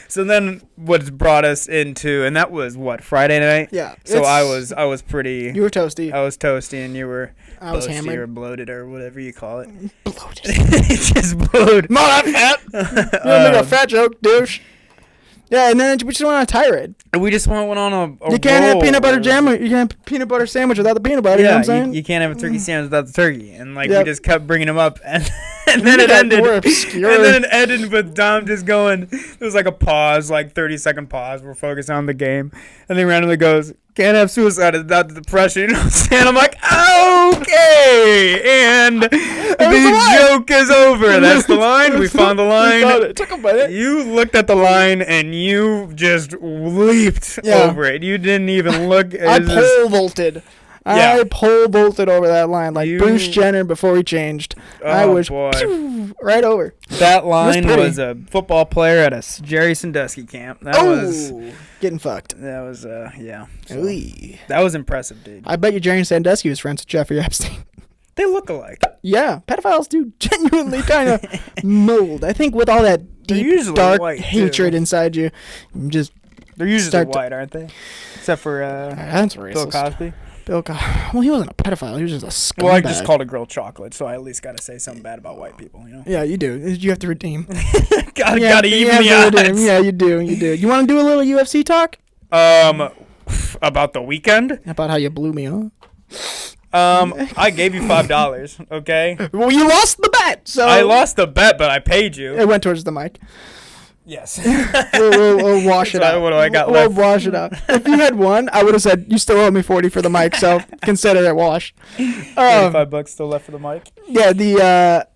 So then what's brought us into, and that was what, Friday night? Yeah. So I was pretty... You were toasty. I was toasty and you were... I was boasty hammered. or bloated or whatever you call it. Bloated. Just bloated. No, not fat. You don't make a fat joke, douche. Yeah, and then we just went on a tirade. We just went on a You can't have roll. peanut butter jam. You can't have peanut butter sandwich without the peanut butter. You know what I'm saying? You can't have a turkey sandwich without the turkey. And like Yep. we just kept bringing them up and then it got ended. more obscure. And then it ended with Dom just going, there was like a pause, like 30-second pause. We're focused on the game. And then randomly goes, can't have suicide without the depression. You know what I'm saying? I'm like, okay. And the joke is over. That's the line. We found the line. It took a minute. You looked at the line and you just leaped over it. You didn't even look. I pole vaulted. Yeah. I pole vaulted over that line like You- Bruce Jenner before he changed. I Oh, was boy. pew, right over. That line pretty. was a football player at a Jerry Sandusky camp. That was getting fucked. yeah. So, Ooh. that was impressive, dude. I bet you Jerry Sandusky was friends with Jeffrey Epstein. They look alike. Yeah, pedophiles do genuinely kind of mold. I think with all that They're deep, usually dark white, too. hatred inside you, you just They're usually Start to- white, aren't they? Except for that's racist. Bill Cosby. Bill Cosby. Well, he wasn't a pedophile. He was just a scumbag. Well, I just called a girl chocolate, so I at least got to say something bad about white people, you know? Yeah, you do. You have to redeem. gotta You even have the to redeem. odds. Yeah, you do. You do. You want to do a little UFC talk About the weekend? about how you blew me up? I gave you $5, okay? Well, you lost the bet, so I lost the bet, but I paid you. It went towards the mic. Yes. We'll wash it So out. what do I got We'll left? wash it out. If you had won, I would have said you still owe me 40 for the mic, so consider it washed. $5 still left for the mic. Yeah, the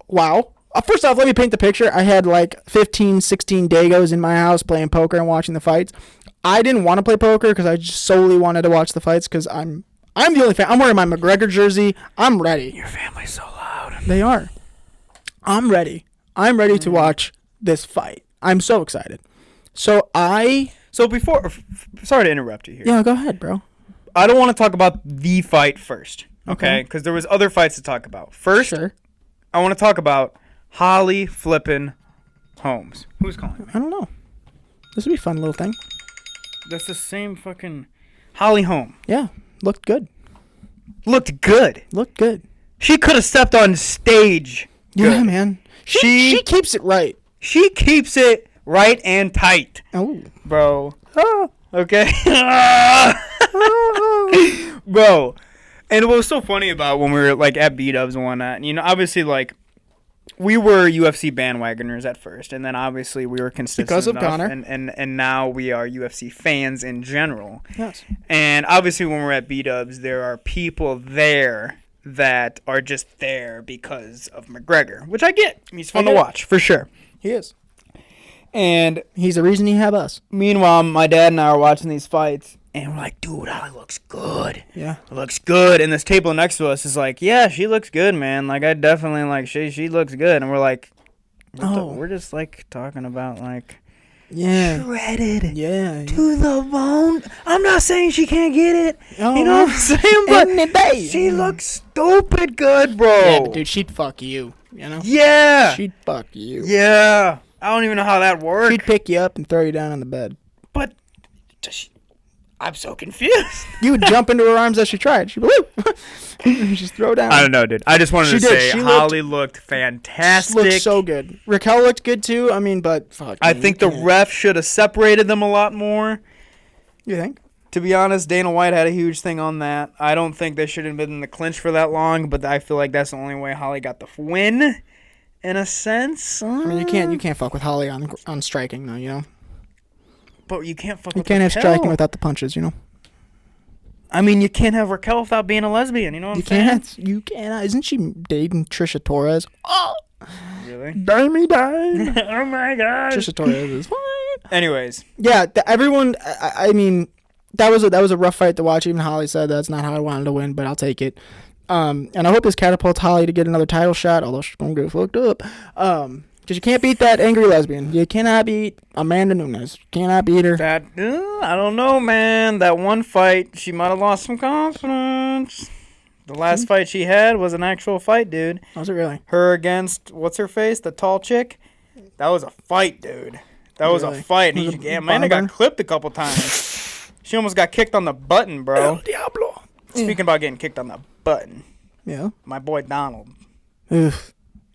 wow. First off, let me paint the picture. I had like 15, 16 Dagos in my house playing poker and watching the fights. I didn't want to play poker because I just solely wanted to watch the fights because I'm the only fan. I'm wearing my McGregor jersey. I'm ready. Your family's so loud. They are. I'm ready. I'm ready to watch this fight. I'm so excited. So before, sorry to interrupt you here. yeah, go ahead, bro. I don't want to talk about the fight first, okay? Okay. Because there was other fights to talk about. First, Sure. I want to talk about Holly flippin' Holmes. Who's calling me? I don't know. This would be a fun little thing. That's the same fucking Holly Holm. Yeah, looked good. Looked good. Looked good. She could have stepped on stage. Yeah, Good. man. She keeps it right. She keeps it right and tight, Oh. bro. Okay. Bro. And what was so funny about when we were like at B-dubs and whatnot, you know, obviously like we were UFC bandwagoners at first, and then obviously we were consistent Because of enough, Conor. and now we are UFC fans in general. Yes. And obviously when we're at B-dubs, there are people there that are just there because of McGregor, which I get. He's fun to watch, for sure. He is. And He's the reason you have us. meanwhile, my dad and I are watching these fights, and we're like, dude, Holly looks good. Yeah. Looks good. And this table next to us is like, yeah, she looks good, man. Like, I definitely, like, she looks good. And we're like, we're just, like, talking about, like, Yeah. shredded Yeah. to the bone. I'm not saying she can't get it. Oh, You know what I'm saying? But Any day. she looks stupid good, bro. Yeah, but dude, she'd fuck you. You know? Yeah. She'd fuck you. Yeah. I don't even know how that works. She'd pick you up and throw you down on the bed. But I'm so confused. You would jump into her arms as she tried. She'd just throw down. I don't know, dude. I just wanted She to did. say She Holly looked fantastic. Looked so good. Raquel looked good too. I mean, but fuck. I man, think you the can't. ref should have separated them a lot more. You think? To be honest, Dana White had a huge thing on that. I don't think they should have been in the clinch for that long, but I feel like that's the only way Holly got the win, in a sense. I mean, you can't fuck with Holly on striking though. You know. But you can't fuck You with can't have Raquel. striking without the punches. You know. I mean, you can't have Raquel without being a lesbian. You know what You I'm saying? can't. You cannot. Isn't she dating Trisha Torres? Oh, Really? dimey dime. Oh my god. Trisha Torres is fine. Anyways, Yeah, everyone. I mean, that was a rough fight to watch. Even Holly said that's not how I wanted to win, but I'll take it. And I hope this catapults Holly to get another title shot. Although she's gonna get fucked up. Because you can't beat that angry lesbian. You cannot beat Amanda Nunes. You cannot beat her. that I don't know, man. That one fight, she might have lost some confidence. The last fight she had was an actual fight, dude. Was it really? Her against what's her face, the tall chick. That was a fight, dude. That was Really? a fight. Was And it Amanda Barber? got clipped a couple times. She almost got kicked on the button, bro. Diablo. Speaking about getting kicked on the button, Yeah. my boy Donald. Oof.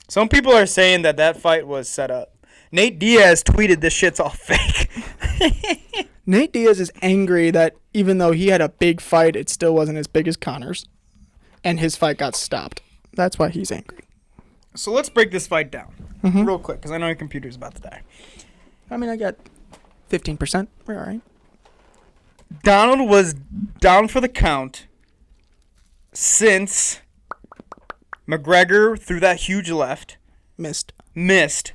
Some people are saying that fight was set up. Nate Diaz tweeted this shit's all fake. Nate Diaz is angry that even though he had a big fight, it still wasn't as big as Connor's, and his fight got stopped. That's why he's angry. So let's break this fight down Mhm. real quick, because I know your computer's about to die. I mean, I got 15%. We're all right. Donald was down for the count since McGregor threw that huge left, Missed. missed,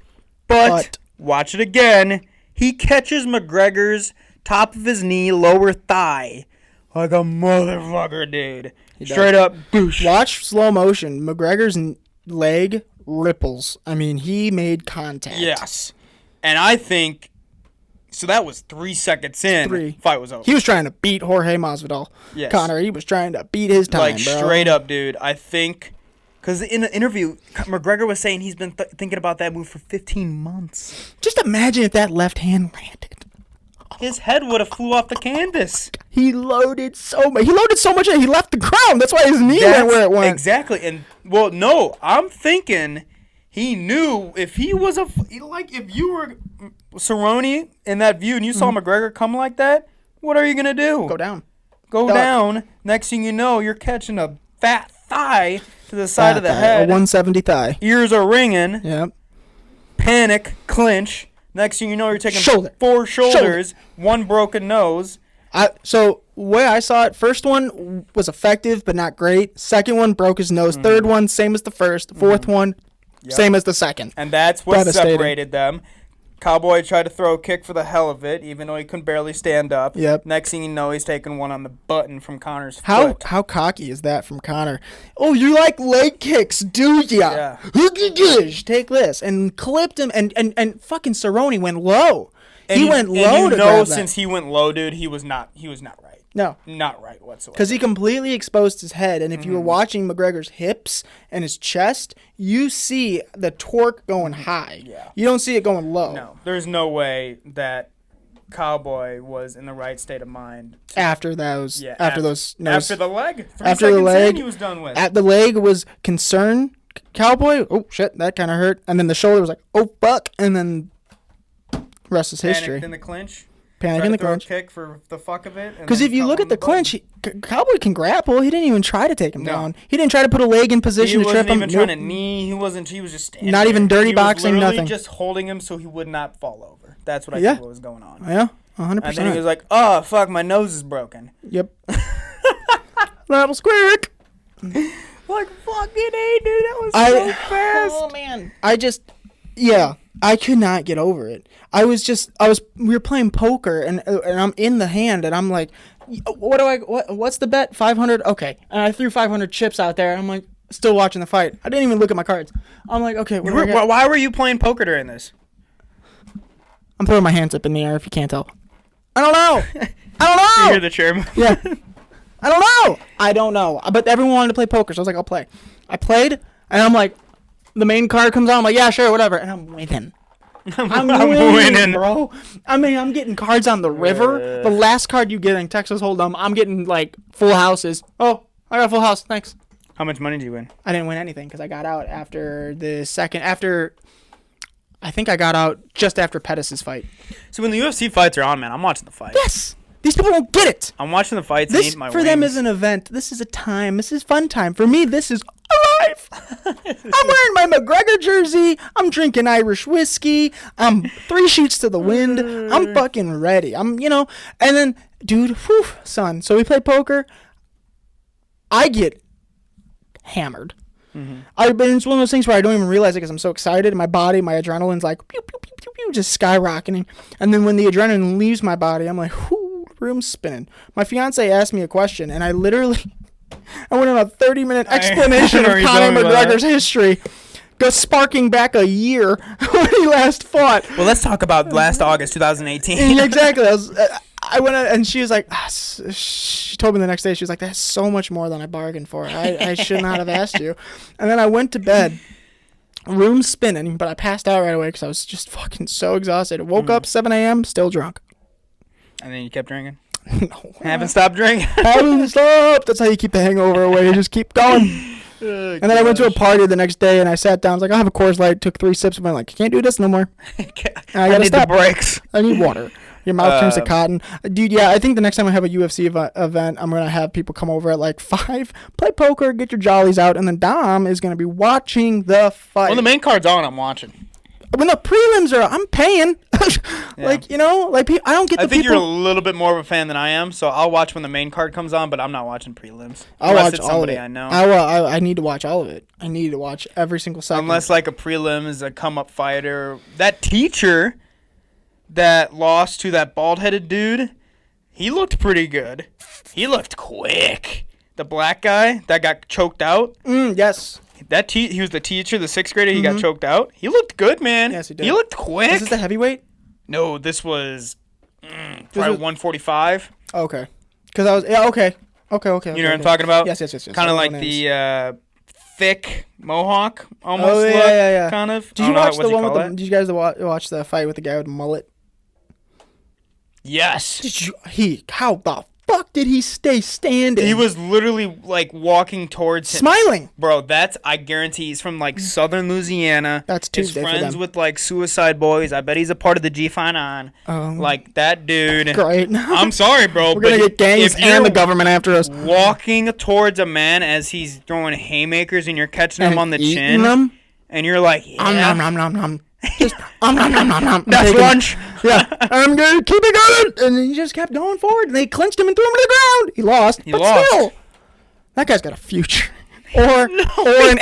but watch it again. He catches McGregor's top of his knee, lower thigh, like a motherfucker, dude. He Straight does. up, boosh. Watch slow motion. McGregor's leg ripples. I mean, he made contact. Yes. And I think, so that was 3 seconds in, 3. fight was over. He was trying to beat Jorge Masvidal. Yes. Connor, he was trying to beat his time, like, bro. straight up, dude. I think, because in the interview, McGregor was saying he's been thinking about that move for 15 months. Just imagine if that left hand landed. His head would have flew off the canvas. He loaded so much. He loaded so much that he left the ground. That's why his knee went where it went. Exactly. And, well, no, I'm thinking he knew if he was if you were Cerrone in that view and you saw McGregor come like that, what are you going to do? Go down. Go Duck. down. Next thing you know, you're catching a fat thigh to the side of the A head. 170 thigh. Ears are ringing. Yep. Panic. Clinch. Next thing you know, you're taking Shoulder. 4 shoulders, 1 broken nose. So way I saw it, first one was effective but not great. Second one broke his nose. Third one, same as the first. Fourth one, same as the second. And that's what Devastating. separated them. Cowboy tried to throw a kick for the hell of it, even though he couldn't barely stand up. Yep. Next thing you know, he's taking one on the button from Connor's How foot. cocky is that from Connor? Oh, you like leg kicks, do ya? Yeah. Take this and clipped him, and fucking Cerrone went low. And he went low and to you know, grab that. since he went low, dude, he was not right. No, Not right whatsoever. because he completely exposed his head, and if you were watching McGregor's hips and his chest, you see the torque going high. Yeah. You don't see it going low. No, there's no way that Cowboy was in the right state of mind. After those, Yeah, after those, After the leg. 3 after the seconds leg, in, he was done with. at the leg was concern, Cowboy. Oh shit, that kind of hurt. And then the shoulder was like, oh fuck, and then rest is history. Panicked in the clinch. Panic in the clinch. Kick for the fuck of it. Because if you look at the clinch, Cowboy can grapple. He didn't even try to take him down. He didn't try to put a leg in position to trip him. He wasn't even trying to knee. He was just standing. Not even dirty boxing, nothing. He was just holding him so he would not fall over. That's what I think what was going on. Yeah, 100%. And then he was like, oh, fuck, my nose is broken. Yep. That was quick. Like, fucking A, dude. That was so fast. Oh, man. I could not get over it. We were playing poker and I'm in the hand and I'm like, what's the bet? 500? Okay. And I threw 500 chips out there and I'm like, still watching the fight. I didn't even look at my cards. I'm like, okay. Why were you playing poker during this? I'm throwing my hands up in the air if you can't tell. I don't know. You hear the chair? Yeah. I don't know. But everyone wanted to play poker, so I was like, I'll play. I played, and I'm like, the main card comes out. I'm like, yeah, sure, whatever. And I'm winning. I'm winning, bro. I mean, I'm getting cards on the river. The last card you get in Texas Hold'em, I'm getting, like, full houses. Oh, I got a full house. Thanks. How much money did you win? I didn't win anything because I got out I think I got out just after Pettis' fight. So when the UFC fights are on, man, I'm watching the fight. Yes! These people don't get it. I'm watching the fights This, and eating my for wings. them, is an event. This is a time. This is fun time. For me, this is alive. I'm wearing my McGregor jersey. I'm drinking Irish whiskey. I'm 3 sheets to the wind. I'm fucking ready. And then, dude, son. So we play poker. I get hammered. But it's one of those things where I don't even realize it because I'm so excited. My body, my adrenaline's like pew, pew, pew, pew, pew, just skyrocketing. And then when the adrenaline leaves my body, I'm like, whoo, room's spinning. My fiance asked me a question, and I went on a 30-minute explanation of Conor McGregor's history, sparking back a year when he last fought. Well, let's talk about last August 2018. Exactly. I went out and she was like, she told me the next day, she was like, that's so much more than I bargained for. I should not have asked you. And then I went to bed, room spinning, but I passed out right away because I was just fucking so exhausted. I woke up 7 a.m., still drunk. And then you kept drinking? No. Haven't stopped drinking? Haven't stopped. That's how you keep the hangover away. You just keep going. And then I went to a party the next day and I sat down. I was like, I'll have a Coors Light. Took 3 sips. And I'm like, I can't do this no more. I need the breaks. I need water. Your mouth turns to cotton. Dude, yeah, I think the next time I have a UFC event, I'm going to have people come over at like 5, play poker, get your jollies out, and then Dom is going to be watching the fight. When the main card's on, I'm watching. When the prelims are, I'm paying. I don't get the people. I think you're a little bit more of a fan than I am, so I'll watch when the main card comes on, but I'm not watching prelims. I'll watch all of it. I know. I need to watch all of it. I need to watch every single second. Unless like a prelim is a come-up fighter. That teacher that lost to that bald-headed dude, he looked pretty good. He looked quick. The black guy that got choked out. Yes. He was the teacher, the 6th grader. He got choked out. He looked good, man. Yes, he did. He looked quick. Is this the heavyweight? No, this was probably 145. Okay. Because I was okay. You know what I'm talking about? Yes. Kind of like the thick mohawk, almost. Yeah. Kind of. Did you watch the one with the? Did you guys watch the fight with the guy with the mullet? Yes. How the fuck did he stay standing? He was literally like walking towards him. Smiling. Bro, I guarantee he's from like southern Louisiana. That's Tuesday His for friends them. with like Suicide Boys. I bet he's a part of the G-Finon. Like that dude. Great. I'm sorry, bro. We're going to get gangs and the government after us. Walking towards a man as he's throwing haymakers and you're catching him on the chin. Them? And you're like, yeah. Nom. Just nom. That's lunch. Yeah, I'm gonna keep it going, and he just kept going forward. And they clinched him and threw him to the ground. He lost, but still, that guy's got a future, or an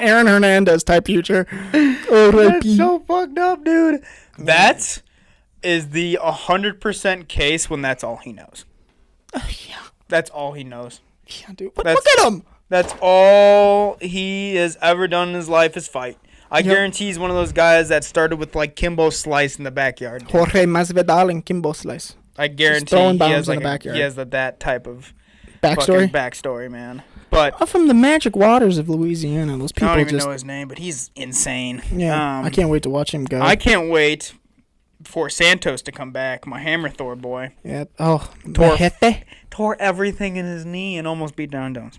Aaron Hernandez type future. That's so fucked up, dude. That is the 100% case when that's all he knows. Yeah, that's all he knows. Yeah, dude. But look at him. That's all he has ever done in his life is fight. I guarantee he's one of those guys that started with like Kimbo Slice in the backyard. Jorge Masvidal and Kimbo Slice. I guarantee he has like that type of backstory, man. But from the magic waters of Louisiana, those people. I don't even know his name, but he's insane. Yeah, I can't wait to watch him go. I can't wait for Santos to come back, my Hammer Thor boy. Yeah. Oh, Tore everything in his knee and almost beat John Jones.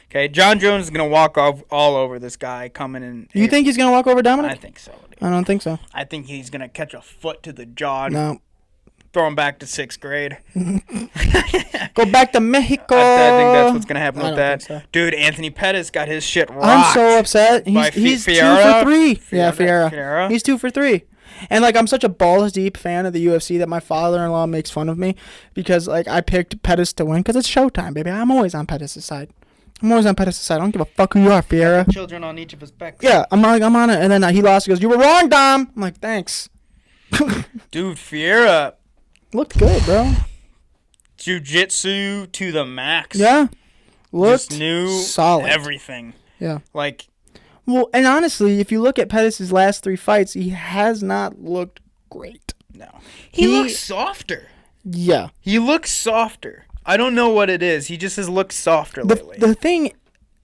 Okay, John Jones is going to walk off all over this guy coming in. You think he's going to walk over Dominic? I think so. Dude. I don't think so. I think he's going to catch a foot to the jaw. No. Throw him back to 6th grade. Go back to Mexico. I think that's what's going to happen with that. So. Dude, Anthony Pettis got his shit rocked. I'm so upset. He's 2 for 3. Yeah, Fiera. He's 2 for 3. And, like, I'm such a balls-deep fan of the UFC that my father-in-law makes fun of me because, like, I picked Pettis to win because it's showtime, baby. I'm always on Pettis' side. I don't give a fuck who you are, Fiera. Children on each of his backs. Yeah, I'm on it. And then he lost. He goes, "You were wrong, Dom." I'm like, "Thanks." Dude, Fiera looked good, bro. Jiu-jitsu to the max. Yeah. Looked just knew solid. Everything. Yeah. Like. Well, and honestly, if you look at Pettis' last 3 fights, he has not looked great. No. He looks softer. Yeah. He looks softer. I don't know what it is. He just has looked softer lately. The thing,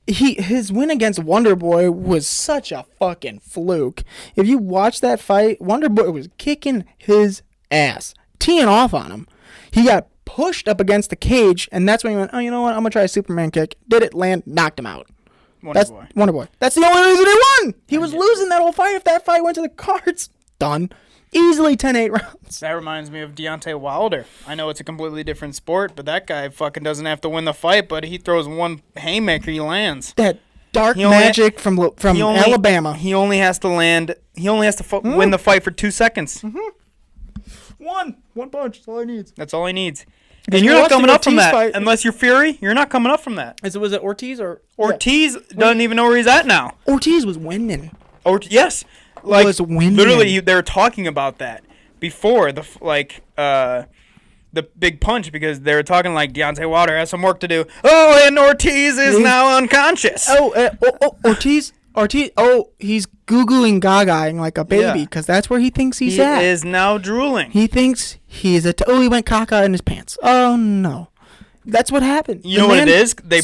his win against Wonderboy was such a fucking fluke. If you watch that fight, Wonderboy was kicking his ass, teeing off on him. He got pushed up against the cage, and that's when he went, "Oh, you know what? I'm gonna try a Superman kick." Did it land? Knocked him out. Wonderboy. That's the only reason he won. He was losing that whole fight. If that fight went to the cards, done. Easily 10-8 rounds. That reminds me of Deontay Wilder. I know it's a completely different sport, but that guy fucking doesn't have to win the fight, but he throws one haymaker, he lands. That dark magic from Alabama. He only has to land. He only has to win the fight for 2 seconds. One punch. That's all he needs. That's all he needs. And you're not coming up from that. Fight. Unless you're Fury, you're not coming up from that. Was it Ortiz or? Ortiz doesn't even know where he's at now. Ortiz was winning. Yes. Like, was winning. Literally, they were talking about that before the big punch because they were talking like Deontay Wilder has some work to do. Oh, and Ortiz is now unconscious. Ortiz. He's googling gagaing like a baby because that's where he thinks he's at. He is now drooling. He thinks he's he went caca in his pants. Oh no, that's what happened. You know what it is? They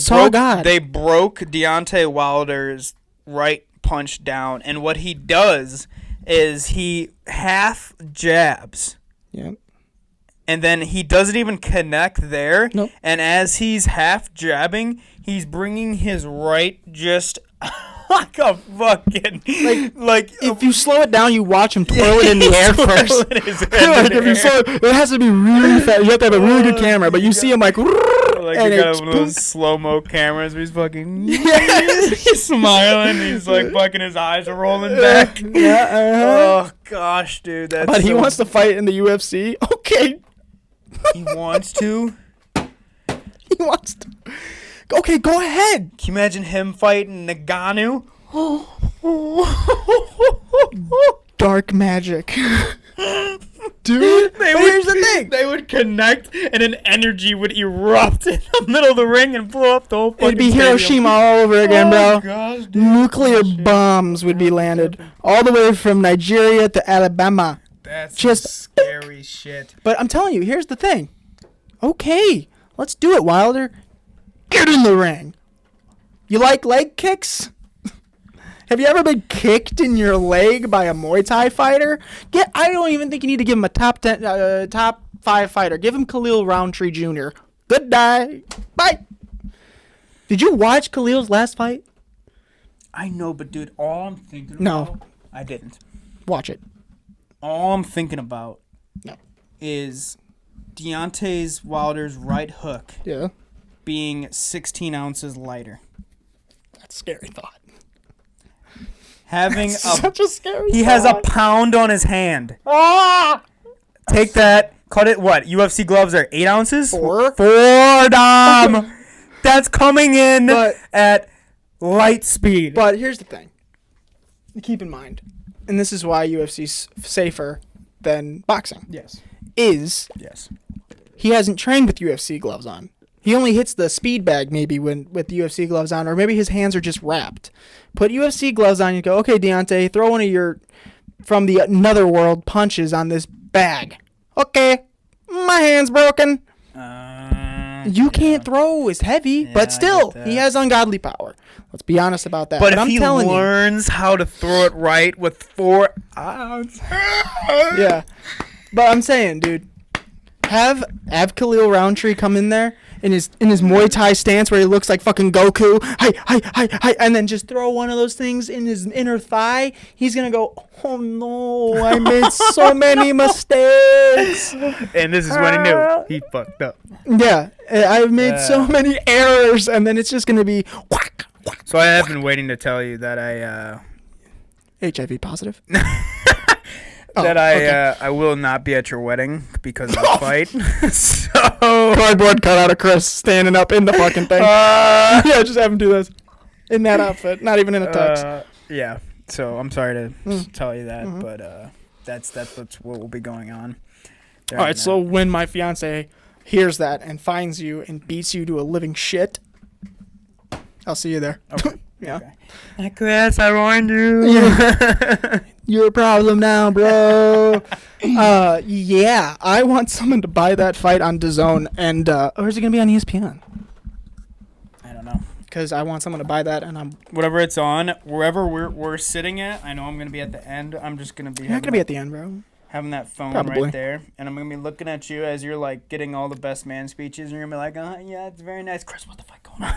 broke Deontay Wilder's right punch down, and what he does is he half jabs. Yep. And then he doesn't even connect there. Nope. And as he's half jabbing, he's bringing his right just like a fucking like if you slow it down, you watch him twirl it in the air first. It has to be really fast. You have to have a really good camera, but you see him like and you got one of those slow-mo cameras where he's fucking he's smiling, he's like fucking his eyes are rolling back. Oh gosh, dude, that's but he wants to fight in the UFC. Okay. He wants to. He wants to. Okay, go ahead. Can you imagine him fighting Nagano? Dark magic. Dude, here's the thing. They would connect, and an energy would erupt in the middle of the ring and blow up the whole fucking It'd be stadium. Hiroshima all over again, bro. Gosh, dude. Nuclear bombs would be landed all the way from Nigeria to Alabama. That's just scary shit. But I'm telling you, here's the thing. Okay, let's do it, Wilder. Get in the ring. You like leg kicks? Have you ever been kicked in your leg by a Muay Thai fighter? I don't even think you need to give him a top 5 fighter. Give him Khalil Roundtree Jr. Good day. Bye. Did you watch Khalil's last fight? I know, but dude, all I'm thinking about... No. I didn't. Watch it. All I'm thinking about No. is Deontay Wilder's right hook being 16 ounces lighter. That's a scary thought. Having such a scary He thought. has a pound on his hand. Ah! Take that. Cut it, what? UFC gloves are 8 ounces? 4. 4, Dom! That's coming in at light speed. But here's the thing. Keep in mind, and this is why UFC's safer than boxing. Yes. Yes. He hasn't trained with UFC gloves on. He only hits the speed bag maybe with UFC gloves on, or maybe his hands are just wrapped. Put UFC gloves on, you go, okay, Deontay, throw one of your from the another world punches on this bag. Okay, my hand's broken. You can't throw. It's heavy, but still, he has ungodly power. Let's be honest about that. But if I'm he telling learns how to throw it right with 4 ounces. Yeah. But I'm saying, dude, have Khalil Roundtree come in there in his Muay Thai stance where he looks like fucking Goku, hi, and then just throw one of those things in his inner thigh. He's gonna go, oh no, I made so many mistakes. And this is when he knew he fucked up. Yeah, I've made so many errors, and then it's just gonna be whack. So I have been waiting to tell you that I HIV positive. I will not be at your wedding because of the fight. So Cardboard cutout of Chris standing up in the fucking thing. Yeah, just have him do this in that outfit, not even in a tux. Yeah. So I'm sorry to tell you that, but that's what will be going on. All right. So when my fiance hears that and finds you and beats you to a living shit, I'll see you there. Okay. Yeah. Okay. Chris, I warned you. Yeah. You're a problem now, bro. Yeah, I want someone to buy that fight on DAZN, and or is it gonna be on ESPN? I don't know. Because I want someone to buy that, and I'm whatever it's on, wherever we're sitting at. I know I'm gonna be at the end. I'm just gonna be. You're not gonna be at the end, bro. Having that phone Probably. right there, and I'm gonna be looking at you as you're like getting all the best man speeches, and you're gonna be like, yeah, it's very nice, Chris. What the fuck going on?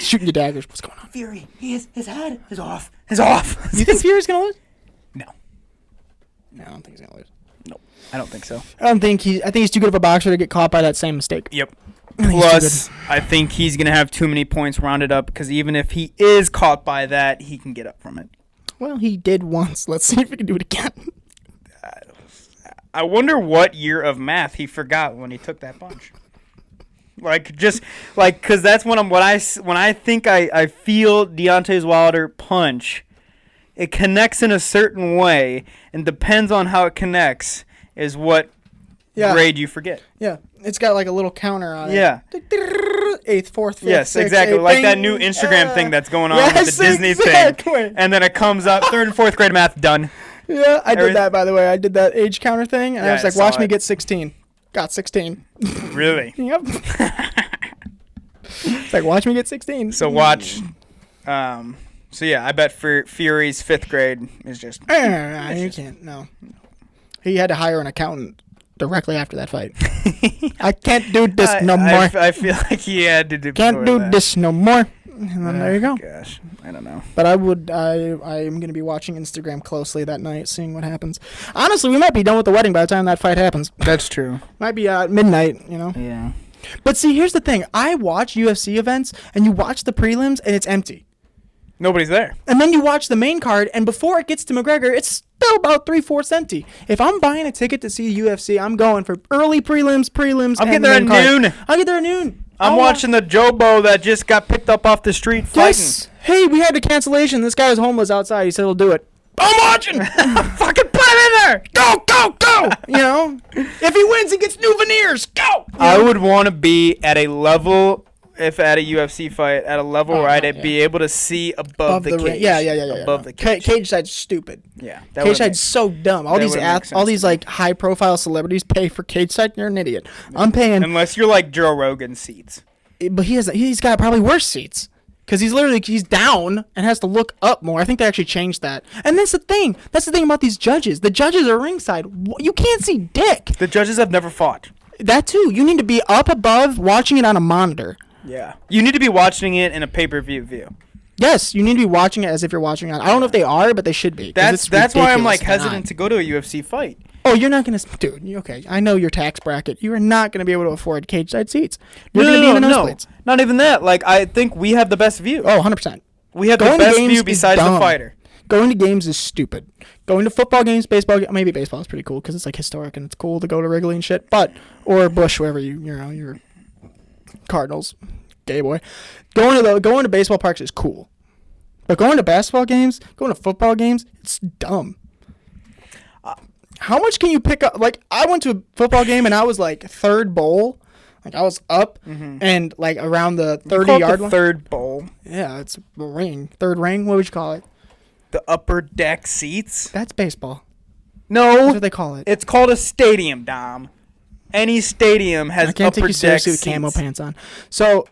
Shooting your daggers. What's going on? Fury, his head is off. Is off. You think Fury's gonna lose? No, I don't think he's gonna lose. no, I don't think so. I think he's too good of a boxer to get caught by that same mistake. Yep. I think he's too Plus, I think he's gonna have too many points rounded up because even if he is caught by that, he can get up from it. Well, he did once. Let's see if he can do it again. I wonder what year of math he forgot when he took that punch. Because that's when I think I feel Deontay Wilder punch, it connects in a certain way, and depends on how it connects is what grade you forget. Yeah, it's got like a little counter on it. Yeah. 8th, 4th, 5th, Yes, 6th, exactly. 8th, Like bing. that new Instagram thing that's going on Yes, with the Disney exactly. thing. And then it comes up 3rd and 4th grade math done. Yeah, I did Everything- that, by the way. I did that age counter thing, and Yeah, I was I like, saw watch me it. get 16. Got 16. Really? Yep. It's like, watch me get 16. So watch. So yeah, I bet Fury's 5th grade is just. You can't, no. He had to hire an accountant directly after that fight. I can't do this no more. I feel like he had to do. Can't before do that. this no more. And then there you go. Gosh, I don't know. But I'm going to be watching Instagram closely that night, seeing what happens. Honestly, we might be done with the wedding by the time that fight happens. That's true. Might be midnight, you know. Yeah. But see, here's the thing. I watch UFC events, and you watch the prelims, and it's empty. Nobody's there. And then you watch the main card, and before it gets to McGregor, it's still about 3/4 empty. If I'm buying a ticket to see UFC, I'm going for early prelims, I'll and get there at main card. noon. I'll get there at noon. I'm watching the Jobo that just got picked up off the street fighting. Yes. Hey, we had a cancellation. This guy was homeless outside. He said he'll do it. I'm watching. Fucking put him in there. Go, go, go. You know, if he wins, he gets new veneers. Go. I would want to be at a level, if at a UFC fight, at a level where I'd be able to see above the cage. ring. Yeah. Above the cage. Cage side's stupid. Yeah. Cage side's so dumb. All that these wouldn't make sense all these to me. like high profile celebrities pay for cage side. You're an idiot. I'm paying, Unless you're like Joe Rogan seats. but he's got probably worse seats. Because he's down and has to look up more. I think they actually changed that. And that's the thing. That's the thing about these judges. The judges are ringside. You can't see dick. The judges have never fought. That too. You need to be up above watching it on a monitor. Yeah. You need to be watching it in a pay-per-view view. Yes, you need to be watching it as if you're watching it. I don't know if they are, but they should be. That's why I'm like hesitant to go to a UFC fight. Oh, you're not going to... Dude, okay. I know your tax bracket. You are not going to be able to afford cage-side seats. You're going to be in the nosebleeds. Not even that. Like, I think we have the best view. Oh, 100%. We have Going the to best games view is besides the dumb. fighter. Going to games is stupid. Going to football games, baseball games... Maybe baseball is pretty cool because it's, like, historic and it's cool to go to Wrigley and shit. But... Or Busch, wherever you're Cardinals. Gay boy. Going to baseball parks is cool. But going to basketball games, going to football games, it's dumb. How much can you pick up? Like, I went to a football game and I was like third bowl. Like, I was up and like around the 30-yard line. Third bowl. Yeah, it's a ring. Third ring? What would you call it? The upper deck seats. That's baseball. No, That's what they call it. it's called a stadium, Dom. Any stadium has I can't upper take you seriously deck with camo seats. pants on. So,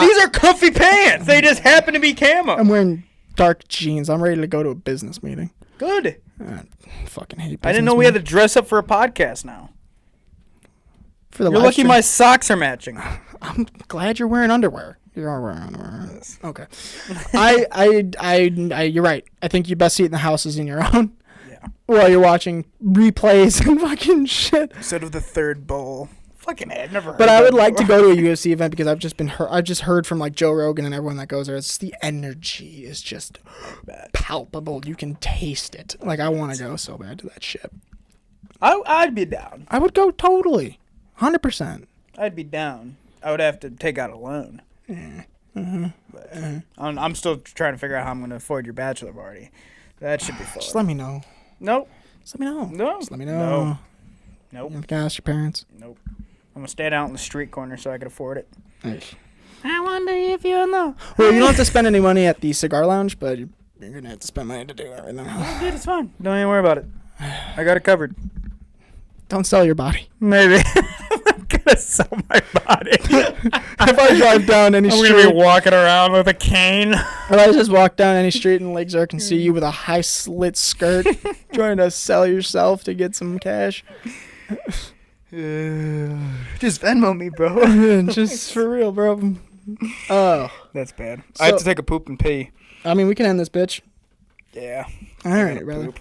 These are comfy pants. They just happen to be camo. I'm wearing dark jeans. I'm ready to go to a business meeting. Good. I fucking hate. I didn't know we had to dress up for a podcast now. For the You're live lucky stream. my socks are matching. I'm glad you're wearing underwear. You are wearing underwear. Yes. Okay. You're right. I think your best seat in the house is in your own. Yeah. While you're watching replays and fucking shit. Instead of the third bowl. Fucking I've never heard But I that would like to before. go to a UFC event because I've just heard from like Joe Rogan and everyone that goes there. It's the energy is just palpable. You can taste it. Like I want to go so bad to that shit. I'd be down. I would go totally, 100%. I'd be down. I would have to take out a loan. But I'm still trying to figure out how I'm going to afford your bachelor party. That should be fun. Just let me know. Nope. Just let me know. No. Just let me know. No. Nope. You can ask your parents. Nope. I'm going to stand out in the street corner so I can afford it. Nice. I wonder if you know. Well, you don't have to spend any money at the cigar lounge, but you're going to have to spend money to do everything else. Dude, it's fine. Don't even worry about it. I got it covered. Don't sell your body. Maybe. I'm going to sell my body. If I drive down any I'm street, going to be walking around with a cane. if I just walk down any street in Lake Zurich and see you with a high slit skirt trying to sell yourself to get some cash. Just Venmo me, bro. Just for real, bro. Oh. That's bad. I have to take a poop and pee. I mean, we can end this bitch. Yeah. All right, brother.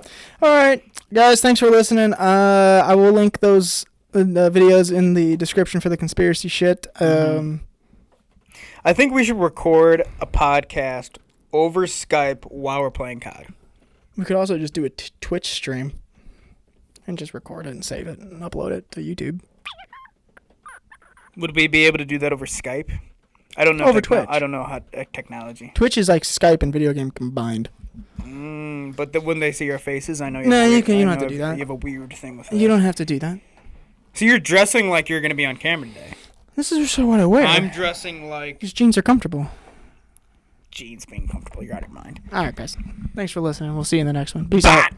All right, guys. Thanks for listening. I will link those videos in the description for the conspiracy shit. I think we should record a podcast over Skype while we're playing COD. We could also just do a Twitch stream and just record it and save it and upload it to YouTube. Would we be able to do that over Skype? I don't know. Over Twitch. I don't know how technology. Twitch is like Skype and video game combined. But when they see your faces, I know. No, you don't I have to know do that. You have a weird thing with that. You don't have to do that. So you're dressing like you're gonna be on camera today. This is just what I wear. I'm dressing like These jeans are comfortable. jeans being comfortable. You're out of your mind. All right, guys. Thanks for listening. We'll see you in the next one. Peace out.